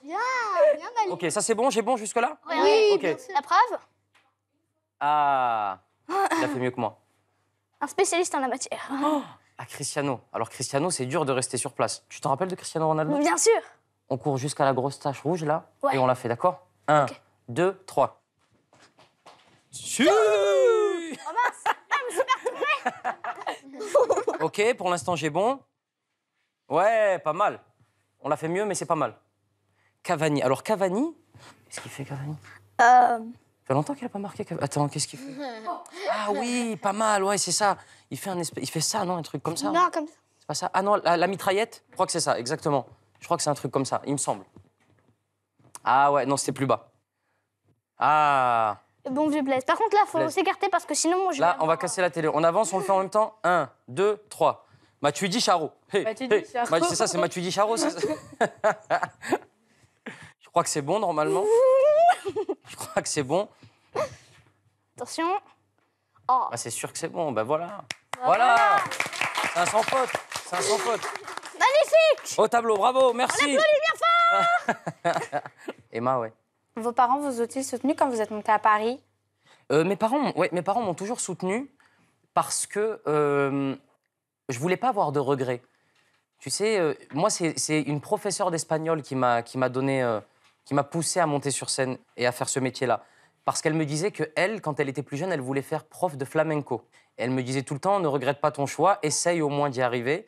Bien allé. Ok, ça c'est bon, j'ai bon jusque-là? Oui, Ok. bien sûr. La preuve? Ah, il a fait mieux que moi. Un spécialiste en la matière. Ah, Cristiano. Alors Cristiano, c'est dur de rester sur place. Tu te rappelles de Cristiano Ronaldo? Bien sûr. On court jusqu'à la grosse tache rouge là, Ouais. et on la fait, d'accord? 1, 2, 3. Si. Oh mince. Ah, je me suis perturbée. Ok, pour l'instant j'ai bon. Ouais, pas mal. On l'a fait mieux, mais c'est pas mal. Cavani. Alors Cavani, qu'est-ce qu'il fait Cavani? Ça fait longtemps qu'il a pas marqué. Attends, qu'est-ce qu'il fait? Ah oui, pas mal, ouais, c'est ça. Il fait ça, non? Un truc comme ça? Non, comme ça. C'est pas ça? Ah non, la mitraillette? Je crois que c'est ça, exactement. Je crois que c'est un truc comme ça, il me semble. Ah ouais, non, c'était plus bas. Ah. Bon vieux Blaise. Par contre, là, faut Blaise. s'écarter parce que sinon, moi, je Là, vais on va avoir- casser la télé. On avance, on le fait en même temps. 1, 2, 3. Matuidi Charo. Hey, Matuidi hey. Charo. C'est ça, c'est Matuidi Charo, c'est ça. Je crois que c'est bon, normalement. Je crois que c'est bon. Attention. Oh. Bah, c'est sûr que c'est bon, ben voilà. Voilà. C'est un sans faute. C'est un sans faute. Magnifique. Au tableau, bravo, merci. On applaudit bien fort. Emma, ouais. Vos parents vous ont-ils soutenu quand vous êtes monté à Paris? Mes parents m'ont toujours soutenu parce que je voulais pas avoir de regrets. Tu sais, moi, c'est une professeure d'espagnol qui m'a donné, qui m'a poussé à monter sur scène et à faire ce métier-là. Parce qu'elle me disait que elle, quand elle était plus jeune, elle voulait faire prof de flamenco. Et elle me disait tout le temps, ne regrette pas ton choix, essaye au moins d'y arriver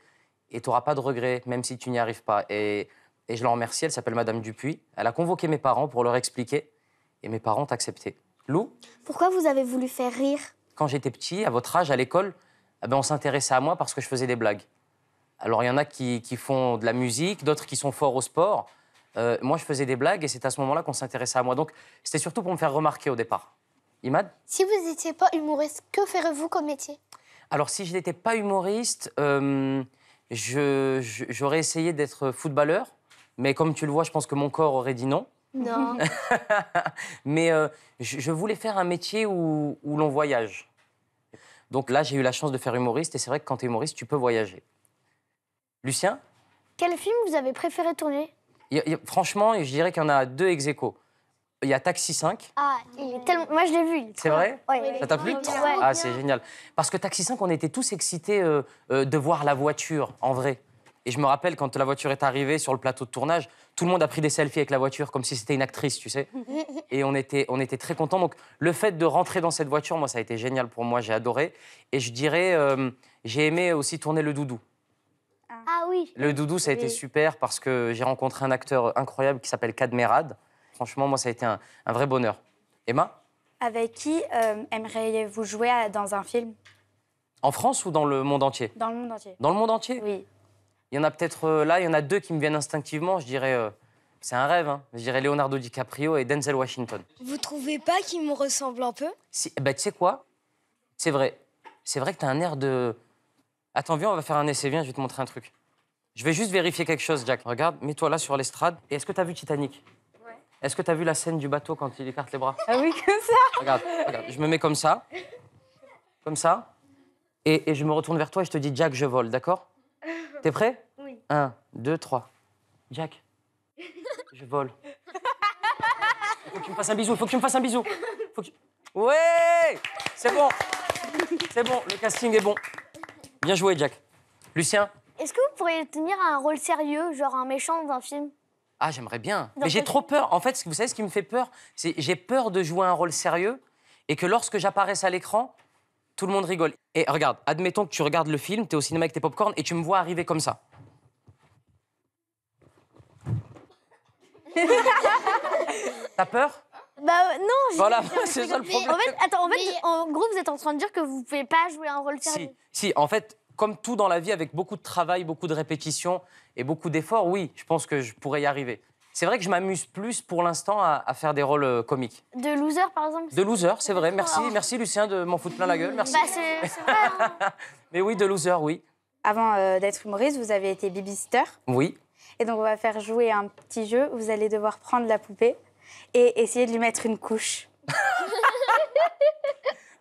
et tu n'auras pas de regrets, même si tu n'y arrives pas. Et je la remercie, elle s'appelle Madame Dupuis. Elle a convoqué mes parents pour leur expliquer et mes parents ont accepté. Lou? Pourquoi vous avez voulu faire rire? Quand j'étais petit, à votre âge, à l'école, eh ben, on s'intéressait à moi parce que je faisais des blagues. Alors, il y en a qui font de la musique, d'autres qui sont forts au sport. Moi, je faisais des blagues et c'est à ce moment-là qu'on s'intéressait à moi. Donc, c'était surtout pour me faire remarquer au départ. Imad? Si vous n'étiez pas humoriste, que ferez-vous comme métier? Alors, si je n'étais pas humoriste, j'aurais essayé d'être footballeur. Mais comme tu le vois, je pense que mon corps aurait dit non. Non. Mais je voulais faire un métier où l'on voyage. Donc là, j'ai eu la chance de faire humoriste. Et c'est vrai que quand tu es humoriste, tu peux voyager. Lucien? Quel film vous avez préféré tourner? Franchement, je dirais qu'il y en a 2 ex aequo. Il y a Taxi 5. Ah, il est tellement... Moi, je l'ai vu. il est C'est trop- vrai? Ouais. Ça t'a plu? Ouais. Ah, c'est génial. Parce que Taxi 5, on était tous excités de voir la voiture, en vrai. Et je me rappelle, quand la voiture est arrivée sur le plateau de tournage, tout le monde a pris des selfies avec la voiture, comme si c'était une actrice, tu sais. Et on était très contents. Donc, le fait de rentrer dans cette voiture, moi, ça a été génial pour moi. J'ai adoré. Et je dirais, j'ai aimé aussi tourner le doudou. Ah oui. Le doudou, ça a été super parce que j'ai rencontré un acteur incroyable qui s'appelle Kad Merad. Franchement, moi, ça a été un vrai bonheur. Emma? Avec qui aimeriez-vous jouer dans un film? En France ou dans le monde entier? Dans le monde entier. Dans le monde entier? Oui. Il y en a peut-être là, il y en a 2 qui me viennent instinctivement. Je dirais, c'est un rêve, hein. Je dirais Leonardo DiCaprio et Denzel Washington. Vous trouvez pas qu'il me ressemble un peu? Si, bah, tu sais quoi? C'est vrai. C'est vrai que tu as un air de... Attends, viens, on va faire un essai. Viens, je vais te montrer un truc. Je vais juste vérifier quelque chose, Jack. Regarde, mets-toi là sur l'estrade. Et est-ce que tu as vu Titanic? Ouais. Est-ce que tu as vu la scène du bateau quand il écarte les bras? Ah oui, comme ça. Regarde, je me mets comme ça. Comme ça. Et je me retourne vers toi et je te dis, Jack, je vole, d'accord? T'es prêt? Oui. 1, 2, 3. Jack, je vole. Il faut que tu me fasses un bisou, il faut que tu me fasses un bisou. Ouais! C'est bon. C'est bon, le casting est bon. Bien joué, Jack. Lucien? Est-ce que vous pourriez tenir un rôle sérieux, genre un méchant dans un film? Ah, j'aimerais bien. Dans Mais j'ai quel trop peur. En fait, vous savez ce qui me fait peur? C'est j'ai peur de jouer un rôle sérieux et que lorsque j'apparaisse à l'écran, tout le monde rigole. Et regarde, admettons que tu regardes le film, t'es au cinéma avec tes pop-corn et tu me vois arriver comme ça. T'as peur? Bah non, Voilà, c'est ça le problème. En fait, en gros, vous êtes en train de dire que vous pouvez pas jouer un rôle sérieux. Si, en fait, comme tout dans la vie, avec beaucoup de travail, beaucoup de répétitions et beaucoup d'efforts, oui, je pense que je pourrais y arriver. C'est vrai que je m'amuse plus pour l'instant à faire des rôles comiques. De loser, par exemple? De loser, c'est vrai. Merci Lucien de m'en foutre plein la gueule. Merci. Bah, c'est vrai. Hein. Mais oui, de loser, oui. Avant d'être humoriste, vous avez été babysitter. Oui. Et donc, on va faire jouer un petit jeu. Vous allez devoir prendre la poupée et essayer de lui mettre une couche.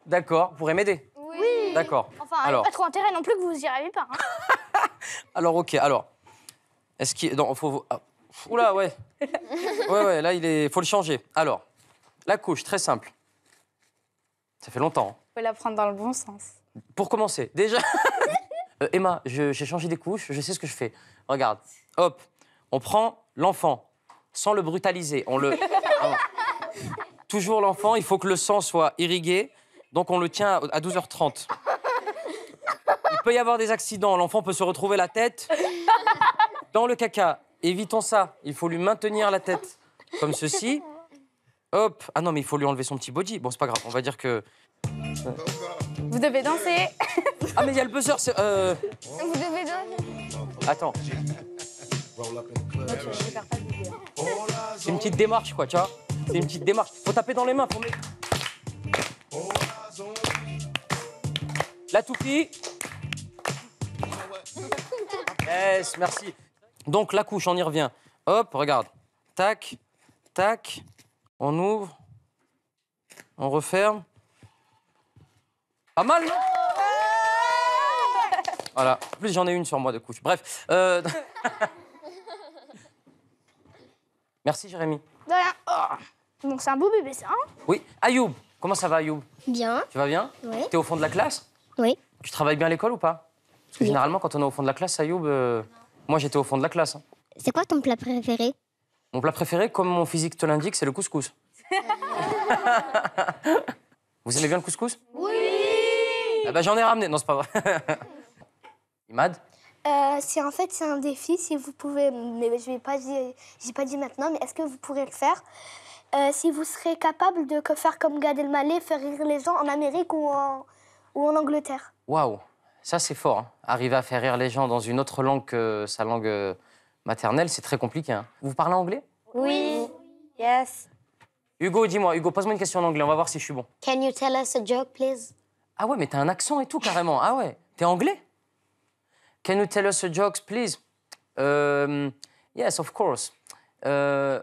D'accord, vous pourrez m'aider? Oui. D'accord. Enfin, il n'y a pas trop intérêt non plus que vous y arriviez pas. Hein. Alors, ok, alors. Est-ce qu'il... Non, faut... Ah. Oula, ouais. Ouais, là, faut le changer. Alors, la couche, très simple. Ça fait longtemps. Il faut la prendre dans le bon sens. Pour commencer, déjà... Emma, j'ai changé des couches, je sais ce que je fais. Regarde, hop, on prend l'enfant, sans le brutaliser. Toujours l'enfant, il faut que le sang soit irrigué, donc on le tient à 12h30. Il peut y avoir des accidents, l'enfant peut se retrouver la tête dans le caca. Évitons ça, il faut lui maintenir la tête comme ceci. Hop, ah non mais il faut lui enlever son petit body. Bon, c'est pas grave, on va dire que... Vous devez danser. Ah mais il y a le buzzer, c'est... Vous devez danser. Attends. C'est une petite démarche, quoi, tu vois. C'est une petite démarche. Faut taper dans les mains, faut mettre... La toupie. Yes, merci. Donc, la couche, on y revient. Hop, regarde. Tac, tac. On ouvre. On referme. Pas mal, non? Voilà. En plus, j'en ai une sur moi de couche. Bref. Merci, Jérémy. De rien. Oh. Donc, c'est un beau bébé, ça, hein? Oui. Ayoub. Comment ça va, Ayoub? Bien. Tu vas bien? Oui. T'es au fond de la classe? Oui. Tu travailles bien à l'école ou pas? Parce que généralement, quand on est au fond de la classe, Ayoub... Moi, j'étais au fond de la classe. Hein. C'est quoi ton plat préféré? Mon plat préféré, comme mon physique te l'indique, c'est le couscous. Vous aimez bien le couscous? Oui. Eh ben, j'en ai ramené. Non, c'est pas vrai. Imad? Si en fait c'est un défi, si vous pouvez, mais j'ai pas dit maintenant, mais est-ce que vous pourrez le faire? Si vous serez capable de faire comme Gad Elmaleh, faire rire les gens en Amérique ou en Angleterre. Waouh, ça c'est fort. Hein. Arriver à faire rire les gens dans une autre langue que sa langue maternelle, c'est très compliqué. Hein. Vous parlez anglais? Oui. Yes. Hugo, dis-moi, Hugo, pose-moi une question en anglais, on va voir si je suis bon. Can you tell us a joke, please? Ah ouais, mais t'as un accent et tout, carrément. Ah ouais, t'es anglais? Can you tell us a joke, please? Yes, of course. Ah,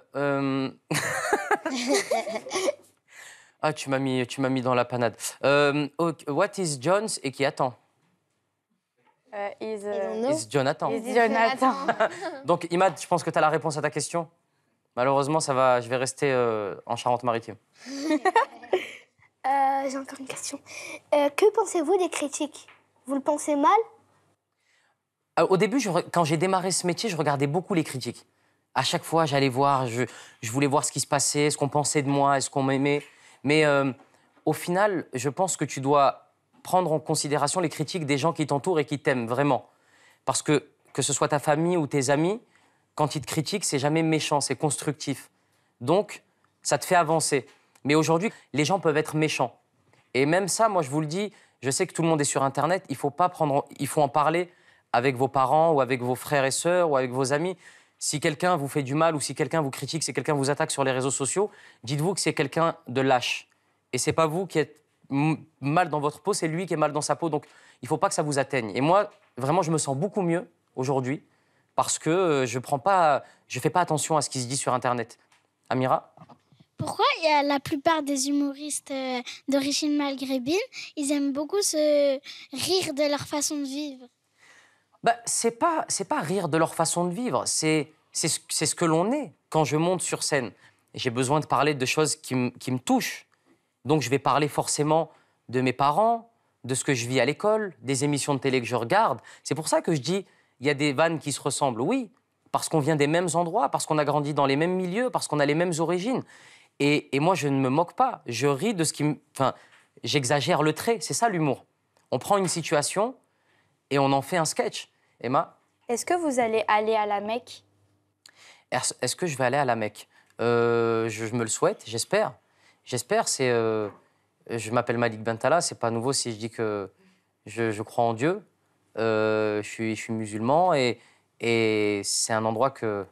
tu m'as mis dans la panade. Okay, what is John's et qui attend? Is Jonathan. Is Jonathan. Donc, Imad, je pense que tu as la réponse à ta question. Malheureusement, je vais rester en Charente-Maritime. J'ai encore une question. Que pensez-vous des critiques? Vous le pensez mal? Au début, quand j'ai démarré ce métier, je regardais beaucoup les critiques. À chaque fois, j'allais voir, je voulais voir ce qui se passait, ce qu'on pensait de moi, est-ce qu'on m'aimait. Mais au final, je pense que tu dois prendre en considération les critiques des gens qui t'entourent et qui t'aiment vraiment. Parce que ce soit ta famille ou tes amis, quand ils te critiquent, c'est jamais méchant, c'est constructif. Donc, ça te fait avancer. Mais aujourd'hui, les gens peuvent être méchants. Et même ça, moi, je vous le dis, je sais que tout le monde est sur Internet, il faut en parler avec vos parents ou avec vos frères et sœurs ou avec vos amis. Si quelqu'un vous fait du mal ou si quelqu'un vous critique, si quelqu'un vous attaque sur les réseaux sociaux, dites-vous que c'est quelqu'un de lâche. Et c'est pas vous qui êtes mal dans votre peau, c'est lui qui est mal dans sa peau. Donc, il faut pas que ça vous atteigne. Et moi, vraiment, je me sens beaucoup mieux aujourd'hui parce que je fais pas attention à ce qui se dit sur Internet. Amira? Pourquoi il y a la plupart des humoristes d'origine maghrébine, ils aiment beaucoup se rire de leur façon de vivre? Bah, c'est pas rire de leur façon de vivre, c'est ce que l'on est. Quand je monte sur scène, j'ai besoin de parler de choses qui me touchent. Donc je vais parler forcément de mes parents, de ce que je vis à l'école, des émissions de télé que je regarde. C'est pour ça que je dis, il y a des vannes qui se ressemblent, oui, parce qu'on vient des mêmes endroits, parce qu'on a grandi dans les mêmes milieux, parce qu'on a les mêmes origines. Et moi, je ne me moque pas, je ris de ce qui me... Enfin, j'exagère le trait, c'est ça l'humour. On prend une situation et on en fait un sketch. Emma? Est-ce que vous allez aller à la Mecque? Est-ce que je vais aller à la Mecque? Je me le souhaite, j'espère. J'espère, je m'appelle Malik Bentala, c'est pas nouveau si je dis que je crois en Dieu. je suis musulman et c'est un endroit que,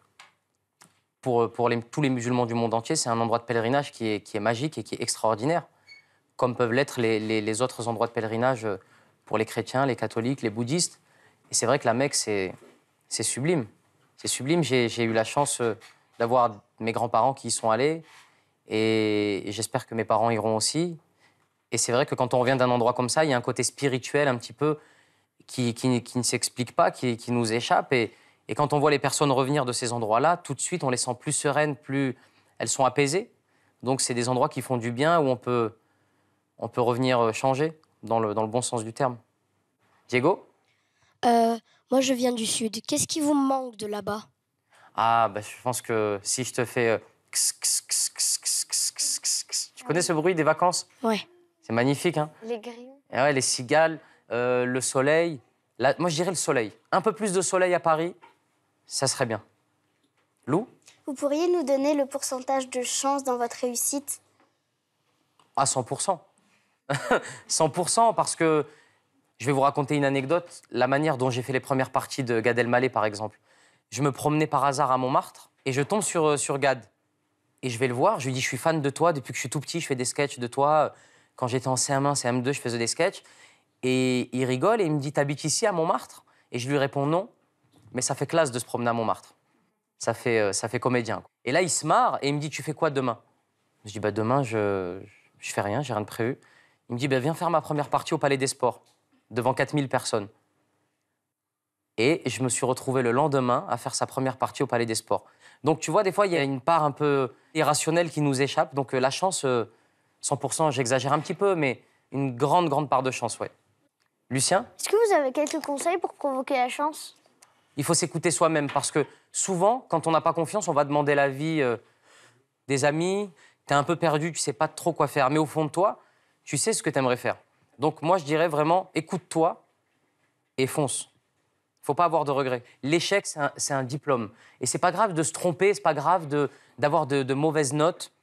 pour tous les musulmans du monde entier, c'est un endroit de pèlerinage qui est magique et qui est extraordinaire, comme peuvent l'être les autres endroits de pèlerinage pour les chrétiens, les catholiques, les bouddhistes. Et c'est vrai que la Mecque, c'est sublime. C'est sublime. J'ai eu la chance d'avoir mes grands-parents qui y sont allés et j'espère que mes parents iront aussi. Et c'est vrai que quand on revient d'un endroit comme ça, il y a un côté spirituel un petit peu qui ne s'explique pas, qui nous échappe. Et quand on voit les personnes revenir de ces endroits-là, tout de suite, on les sent plus sereines, plus elles sont apaisées. Donc, c'est des endroits qui font du bien, où on peut revenir changer, dans le bon sens du terme. Diego ? Moi, je viens du Sud. Qu'est-ce qui vous manque de là-bas? Ah, bah, je pense que si je te fais... Tu connais ce bruit des vacances? Ouais. C'est magnifique, hein? Les grillons. Et ouais, les cigales, le soleil. Moi, je dirais le soleil. Un peu plus de soleil à Paris, ça serait bien. Lou? Vous pourriez nous donner le pourcentage de chance dans votre réussite? À 100%. 100% parce que je vais vous raconter une anecdote. La manière dont j'ai fait les premières parties de Gad Elmaleh, par exemple. Je me promenais par hasard à Montmartre et je tombe sur Gad. Et je vais le voir, je lui dis, je suis fan de toi depuis que je suis tout petit, je fais des sketchs de toi. Quand j'étais en CM1, CM2, je faisais des sketchs. Et il rigole et il me dit, t'habites ici à Montmartre? Et je lui réponds non, mais ça fait classe de se promener à Montmartre. Ça fait comédien. Et là, il se marre et il me dit, tu fais quoi demain? Je dis, bah, demain, je fais rien, j'ai rien de prévu. Il me dit, bah, viens faire ma première partie au Palais des Sports, devant 4000 personnes. Et je me suis retrouvé le lendemain à faire sa première partie au Palais des Sports. Donc, tu vois, des fois, il y a une part un peu irrationnelle qui nous échappe. Donc, la chance, 100%, j'exagère un petit peu, mais une grande, grande part de chance, ouais. Lucien? Est-ce que vous avez quelques conseils pour provoquer la chance? Il faut s'écouter soi-même parce que souvent, quand on n'a pas confiance, on va demander l'avis des amis. T'es un peu perdu, tu sais pas trop quoi faire. Mais au fond de toi, tu sais ce que t'aimerais faire. Donc, moi, je dirais vraiment, écoute-toi et fonce. Faut pas avoir de regrets. L'échec, c'est un diplôme. Et c'est pas grave de se tromper, c'est pas grave d'avoir de mauvaises notes.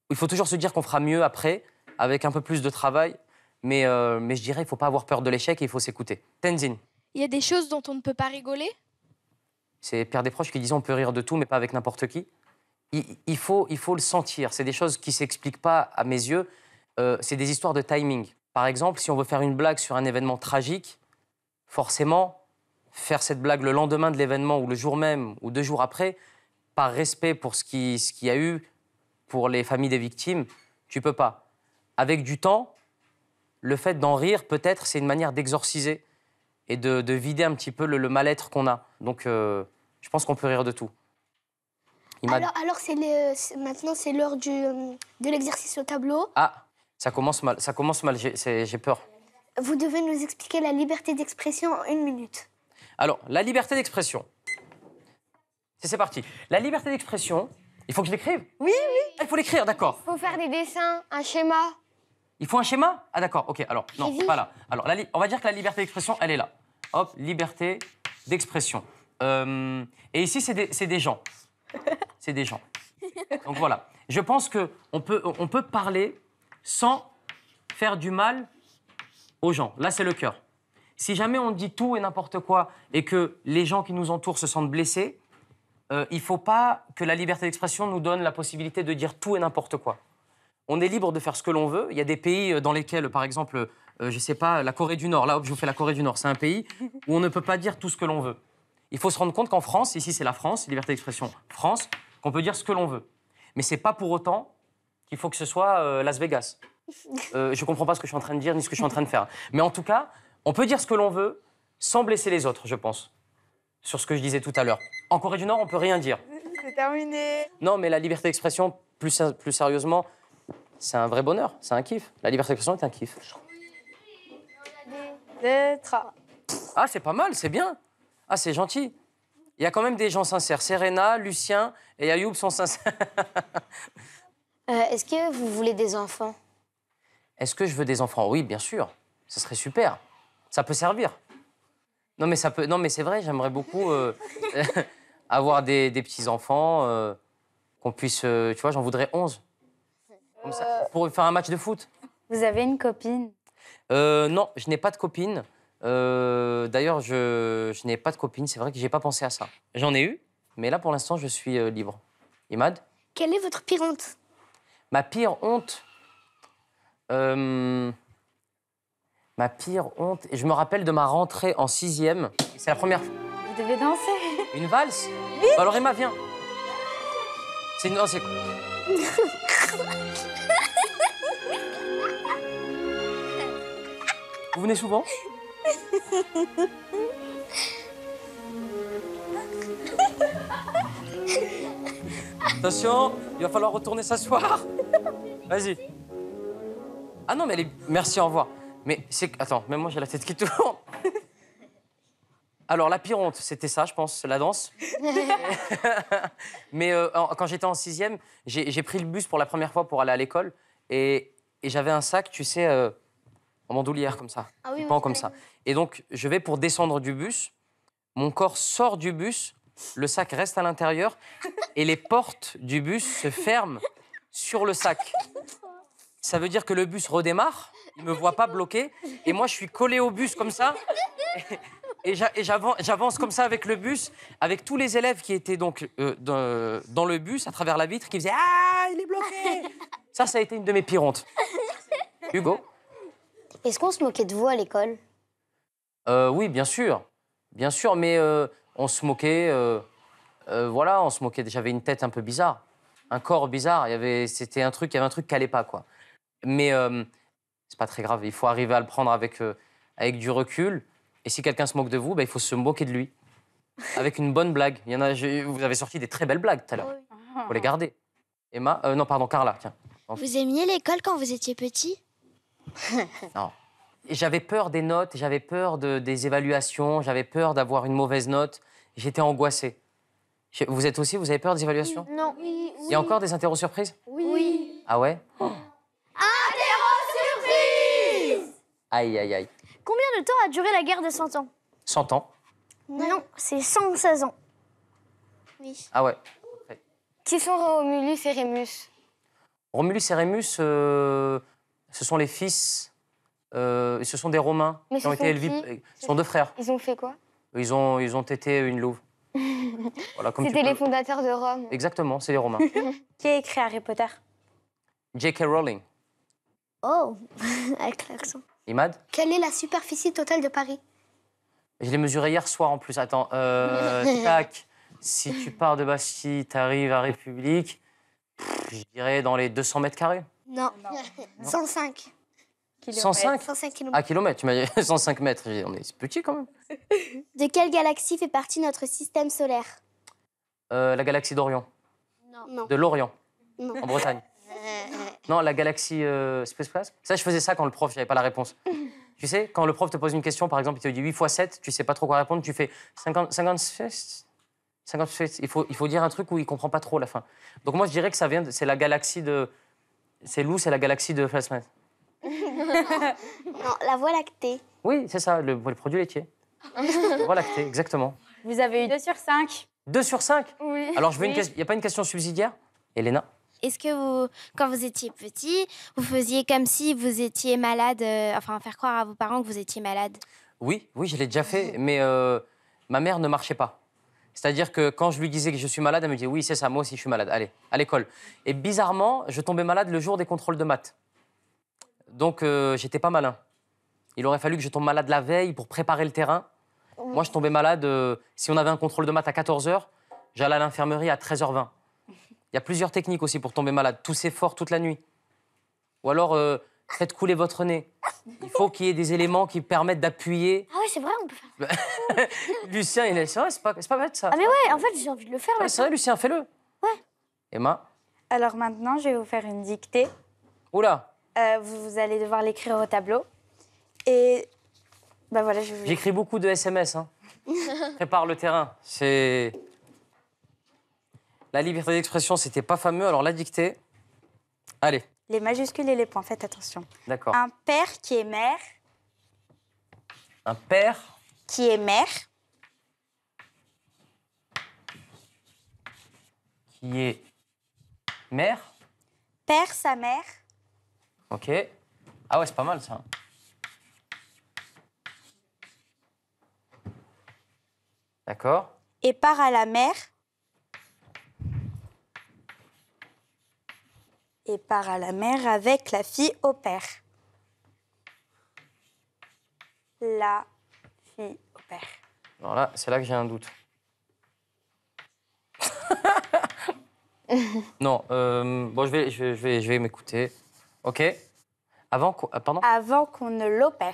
Il faut toujours se dire qu'on fera mieux après, avec un peu plus de travail. Mais je dirais, il faut pas avoir peur de l'échec et il faut s'écouter. Tenzin. Il y a des choses dont on ne peut pas rigoler? C'est Pierre Desproges qui disait, on peut rire de tout, mais pas avec n'importe qui. Il faut le sentir. C'est des choses qui s'expliquent pas à mes yeux. C'est des histoires de timing. Par exemple, si on veut faire une blague sur un événement tragique, forcément, faire cette blague le lendemain de l'événement ou le jour même ou 2 jours après, par respect pour ce qu'il y a eu, pour les familles des victimes, tu peux pas. Avec du temps, le fait d'en rire, peut-être, c'est une manière d'exorciser et de vider un petit peu le mal-être qu'on a. Donc, je pense qu'on peut rire de tout. Alors maintenant, c'est l'heure de l'exercice au tableau. Ah, ça commence mal, j'ai peur. Vous devez nous expliquer la liberté d'expression en 1 minute. Alors, la liberté d'expression. C'est parti. La liberté d'expression, il faut que je l'écrive? Oui, oui. Ah, il faut l'écrire, d'accord. Il faut faire des dessins, un schéma. Il faut un schéma? Ah, d'accord, ok. Alors, non, pas là. Alors, on va dire que la liberté d'expression, elle est là. Hop, liberté d'expression. Et ici, c'est des gens. C'est des gens. Donc, voilà. Je pense qu'on peut parler sans faire du mal aux gens. Là, c'est le cœur. Si jamais on dit tout et n'importe quoi et que les gens qui nous entourent se sentent blessés, il ne faut pas que la liberté d'expression nous donne la possibilité de dire tout et n'importe quoi. On est libre de faire ce que l'on veut. Il y a des pays dans lesquels, par exemple, je ne sais pas, la Corée du Nord, là, hop, je vous fais la Corée du Nord, c'est un pays où on ne peut pas dire tout ce que l'on veut. Il faut se rendre compte qu'en France, ici c'est la France, liberté d'expression France, qu'on peut dire ce que l'on veut. Mais ce n'est pas pour autant qu'il faut que ce soit Las Vegas. Je ne comprends pas ce que je suis en train de dire ni ce que je suis en train de faire. Mais en tout cas, on peut dire ce que l'on veut sans blesser les autres, je pense, sur ce que je disais tout à l'heure. En Corée du Nord, on peut rien dire. C'est terminé. Non, mais la liberté d'expression, plus sérieusement, c'est un vrai bonheur, c'est un kiff. La liberté d'expression est un kiff. Ah, c'est pas mal, c'est bien. Ah, c'est gentil. Il y a quand même des gens sincères. Serena, Lucien et Ayoub sont sincères. Est-ce que vous voulez des enfants? Est-ce que je veux des enfants? Oui, bien sûr. Ça serait super. Ça peut servir. Non, mais c'est vrai, j'aimerais beaucoup avoir des petits-enfants, qu'on puisse... tu vois, j'en voudrais 11. Comme ça, pour faire un match de foot. Vous avez une copine? Non, je n'ai pas de copine. D'ailleurs, je n'ai pas de copine. C'est vrai que j'ai pas pensé à ça. J'en ai eu, mais là, pour l'instant, je suis libre. Imad? Quelle est votre pire honte? Ma pire honte... ma pire honte... Je me rappelle de ma rentrée en 6e. C'est la première fois. Vous devez danser. Une valse? Bah alors, Emma, viens. C'est une... Non, c'est... Vous venez souvent? Attention, il va falloir retourner s'asseoir. Vas-y. Ah non, mais elle est... Merci, au revoir. Mais c'est... Attends, même moi, j'ai la tête qui tourne. Alors, la pire honte, c'était ça, je pense, la danse. Mais quand j'étais en 6e, j'ai pris le bus pour la première fois pour aller à l'école. Et j'avais un sac, tu sais, en bandoulière, comme ça. Ah oui, Pan oui, comme ça. Et donc, je vais pour descendre du bus. Mon corps sort du bus. Le sac reste à l'intérieur. Et les portes du bus se ferment sur le sac. Ça veut dire que le bus redémarre. Il me voit pas bloqué. Et moi, je suis collé au bus comme ça. Et j'avance comme ça avec le bus, avec tous les élèves qui étaient donc dans le bus, à travers la vitre, qui faisaient « Ah, il est bloqué !» Ça a été une de mes pires hontes. Hugo? Est-ce qu'on se moquait de vous à l'école? Oui, bien sûr. Bien sûr, mais on se moquait... voilà, on se moquait. J'avais une tête un peu bizarre, un corps bizarre. Il y avait un truc qui allait pas, quoi. Mais c'est pas très grave. Il faut arriver à le prendre avec du recul. Et si quelqu'un se moque de vous, il faut se moquer de lui. Avec une bonne blague. Vous avez sorti des très belles blagues tout à l'heure. Il faut les garder. Emma, non, pardon, Carla, tiens. Vous aimiez l'école quand vous étiez petit? Non. J'avais peur des notes, j'avais peur des évaluations, j'avais peur d'avoir une mauvaise note. J'étais angoissé. Vous êtes aussi, vous avez peur des évaluations? Non. Oui. Il y a encore des interros surprises? Oui. Ah ouais? Surprise! Aïe, aïe, aïe. Combien de temps a duré la guerre de 100 ans? 100 ans? Non, c'est 116 ans. Oui. Ah ouais. Qui sont Romulus et Rémus? Romulus et Rémus, ce sont les fils, ce sont des Romains Mais qui ont ce été sont élevés. qui? Ce sont deux frères. Ils ont fait quoi? Ils ont été une louve. Voilà, comme tu C'était peux- les fondateurs de Rome. Exactement, c'est les Romains. Qui a écrit Harry Potter? J.K. Rowling. Oh, avec l'accent. Imad? Quelle est la superficie totale de Paris? Je l'ai mesuré hier soir en plus. Attends, tac. Si tu pars de Bastille, t'arrives à République, je dirais dans les 200 mètres carrés. Non. 105. 105? 105 km. Ah, kilomètres, tu m'as dit 105 mètres. J'ai dit, on est petit quand même. De quelle galaxie fait partie notre système solaire? La galaxie d'Orion. Non. De l'Orient, Non. en Bretagne. Non, la galaxie Space Place. Ça, je faisais ça quand le prof, j'avais pas la réponse. Tu sais, quand le prof te pose une question, par exemple, il te dit 8 x 7, tu sais pas trop quoi répondre, tu fais 57. Il faut dire un truc où il comprend pas trop la fin. Donc moi, je dirais que c'est la galaxie de... C'est la galaxie de Plasma. Non, la Voie lactée. Oui, c'est ça, le produit laitier. La Voie lactée, exactement. Vous avez eu 2 sur 5. 2 sur 5? Oui. Alors, il Oui. n'y a pas une question subsidiaire? Elena? Est-ce que vous, quand vous étiez petit, vous faisiez comme si vous étiez malade, enfin faire croire à vos parents que vous étiez malade? Oui, je l'ai déjà fait, mais ma mère ne marchait pas. C'est-à-dire que quand je lui disais que je suis malade, elle me disait « Oui, c'est ça, moi aussi je suis malade, allez, à l'école ». Et bizarrement, je tombais malade le jour des contrôles de maths. Donc, j'étais pas malin. Il aurait fallu que je tombe malade la veille pour préparer le terrain. Moi, je tombais malade, si on avait un contrôle de maths à 14 h, j'allais à l'infirmerie à 13 h 20. Il y a plusieurs techniques aussi pour tomber malade. Tousser fort toute la nuit. Ou alors, faites couler votre nez. Il faut qu'il y ait des éléments qui permettent d'appuyer. Ah ouais, c'est vrai, on peut faire ça. Lucien, il est... C'est vrai, c'est pas bête, ça. Ah mais ouais, en fait, j'ai envie de le faire Ouais, là. c'est vrai, Lucien, fais-le. Ouais. Emma? Alors maintenant, je vais vous faire une dictée. Oula, Vous allez devoir l'écrire au tableau. Et bah voilà, je vais vous... j'écris beaucoup de SMS. Hein. Prépare le terrain. C'est... La liberté d'expression, c'était pas fameux, alors la dictée... Allez, Les majuscules et les points, faites attention. d'accord. Un père qui est mère, Un père qui est mère, qui est mère. père sa mère, Ok. Ah ouais, c'est pas mal, ça. D'accord. Et part à la mer. Et part à la mer avec la fille au père. La fille au père. Alors là, c'est là que j'ai un doute. Non, bon, je vais m'écouter. OK. Avant qu'on... pardon? Avant qu'on ne l'opère.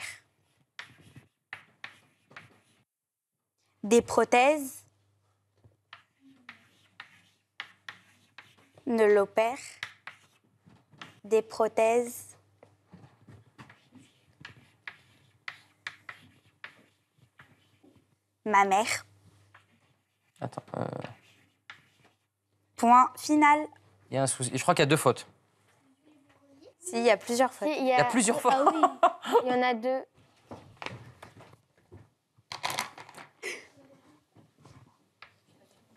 Des prothèses ne l'opèrent. Des prothèses ma mère. Attends. Point final. Il y a un souci. Je crois qu'il y a 2 fautes. Si, il y a plusieurs fautes. Il y a plusieurs fois. Ah oui, il y en a 2.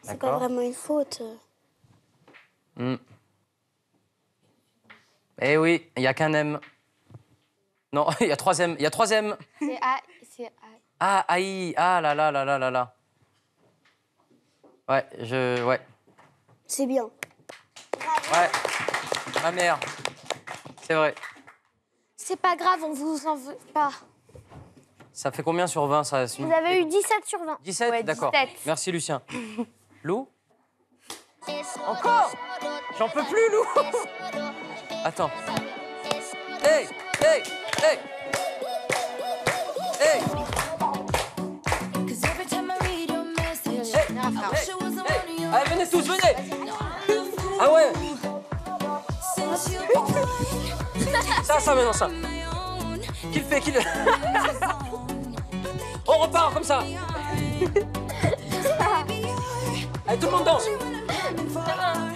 C'est pas vraiment une faute. Eh oui, il n'y a qu'un M. Non, il y a 3 M. Il y a 3 M. C'est A. Ah, aïe. Ah là là là là là là. Ouais, ouais. C'est bien. Ouais. Ma mère. C'est vrai. C'est pas grave, on vous en veut pas. Ça fait combien sur 20 ça? Vous avez eu 17 sur 20. 17, Ouais, d'accord. 17. Merci Lucien. Lou? Encore? J'en peux plus, Lou. Attends. Hey, hey, hey. Hey. Allez, venez tous, venez. Ah ouais. Ça maintenant, ça. Qui le fait, qui le... On repart comme ça. Allez, tout le monde danse.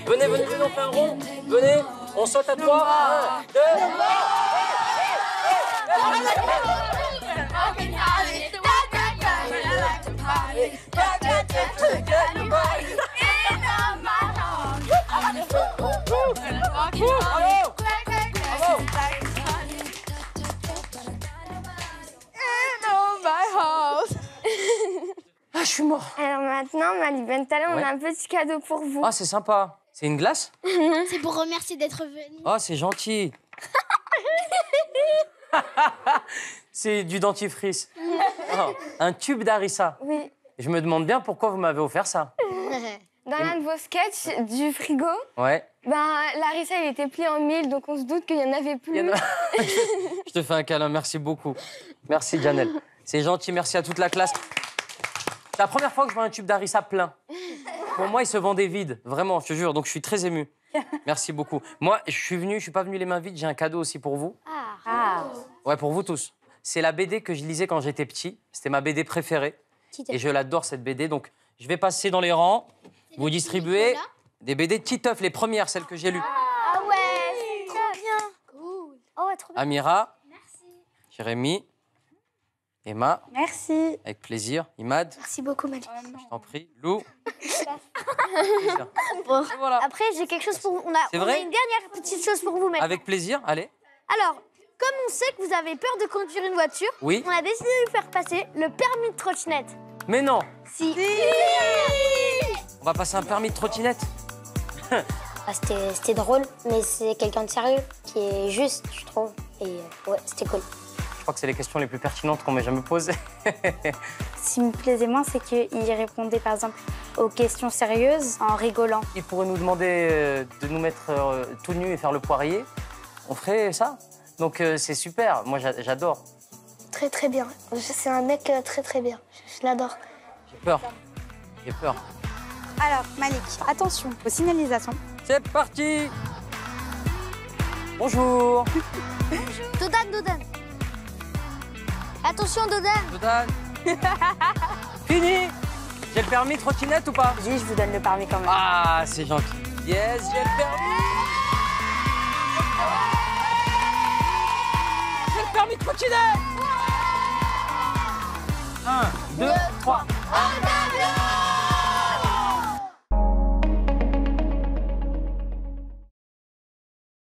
Venez, venez, venez, on fait un rond. Venez, on saute à 3. 1, 2... Ah, je suis mort. Alors maintenant, Malibental, on Ouais. a un petit cadeau pour vous. Ah, c'est sympa. C'est une glace? C'est pour remercier d'être venu. Oh, c'est gentil. C'est du dentifrice. Oh, un tube d'harissa. Oui. Je me demande bien pourquoi vous m'avez offert ça. Dans l'un de vos sketchs du frigo, Ouais. Larissa, il était plié en mille, donc on se doute qu'il n'y en avait plus. Je te fais un câlin, merci beaucoup. Merci, Janelle. C'est gentil, merci à toute la classe. C'est la première fois que je vois un tube d'harissa plein. Pour moi, il se vendait vide, vraiment, je te jure. Donc, je suis très ému. Merci beaucoup. Moi, je suis pas venu les mains vides. J'ai un cadeau aussi pour vous. Ouais, pour vous tous. C'est la BD que je lisais quand j'étais petit. C'était ma BD préférée. Et je l'adore, cette BD. Donc, je vais passer dans les rangs. Vous distribuez des BD de Titeuf, les premières, celles que j'ai lues. Ah ouais, trop bien. Cool. Oh, ouais, trop bien. Amira. Merci. Jérémy. Emma. Merci. Avec plaisir. Imad. Merci beaucoup, Malik. Je t'en prie. Lou. Bon. Et voilà. Après, j'ai quelque chose pour vous. On C'est a vrai une dernière petite chose pour vous maintenant. Avec plaisir, allez. Alors, comme on sait que vous avez peur de conduire une voiture, Oui. on a décidé de vous faire passer le permis de trottinette. Mais non. Si. On va passer un permis de trottinette. C'était drôle, mais c'est quelqu'un de sérieux, qui est juste, je trouve. Et ouais, c'était cool. Je crois que c'est les questions les plus pertinentes qu'on m'ait jamais posées. Ce qui me plaisait moins, c'est qu'il répondait par exemple aux questions sérieuses en rigolant. Il pourrait nous demander de nous mettre tout nus et faire le poirier. On ferait ça. Donc c'est super. Moi, j'adore. Très très bien. C'est un mec très très bien. Je l'adore. J'ai peur. J'ai peur. Alors, Malik, attention aux signalisations. C'est parti. Bonjour. Dodan. Attention, Dodan. Dodan. Fini. J'ai le permis trottinette ou pas? Oui, je vous donne le permis quand même. Ah, c'est gentil. Yes, j'ai le permis. J'ai le permis de trottinette. 1, 2, 3.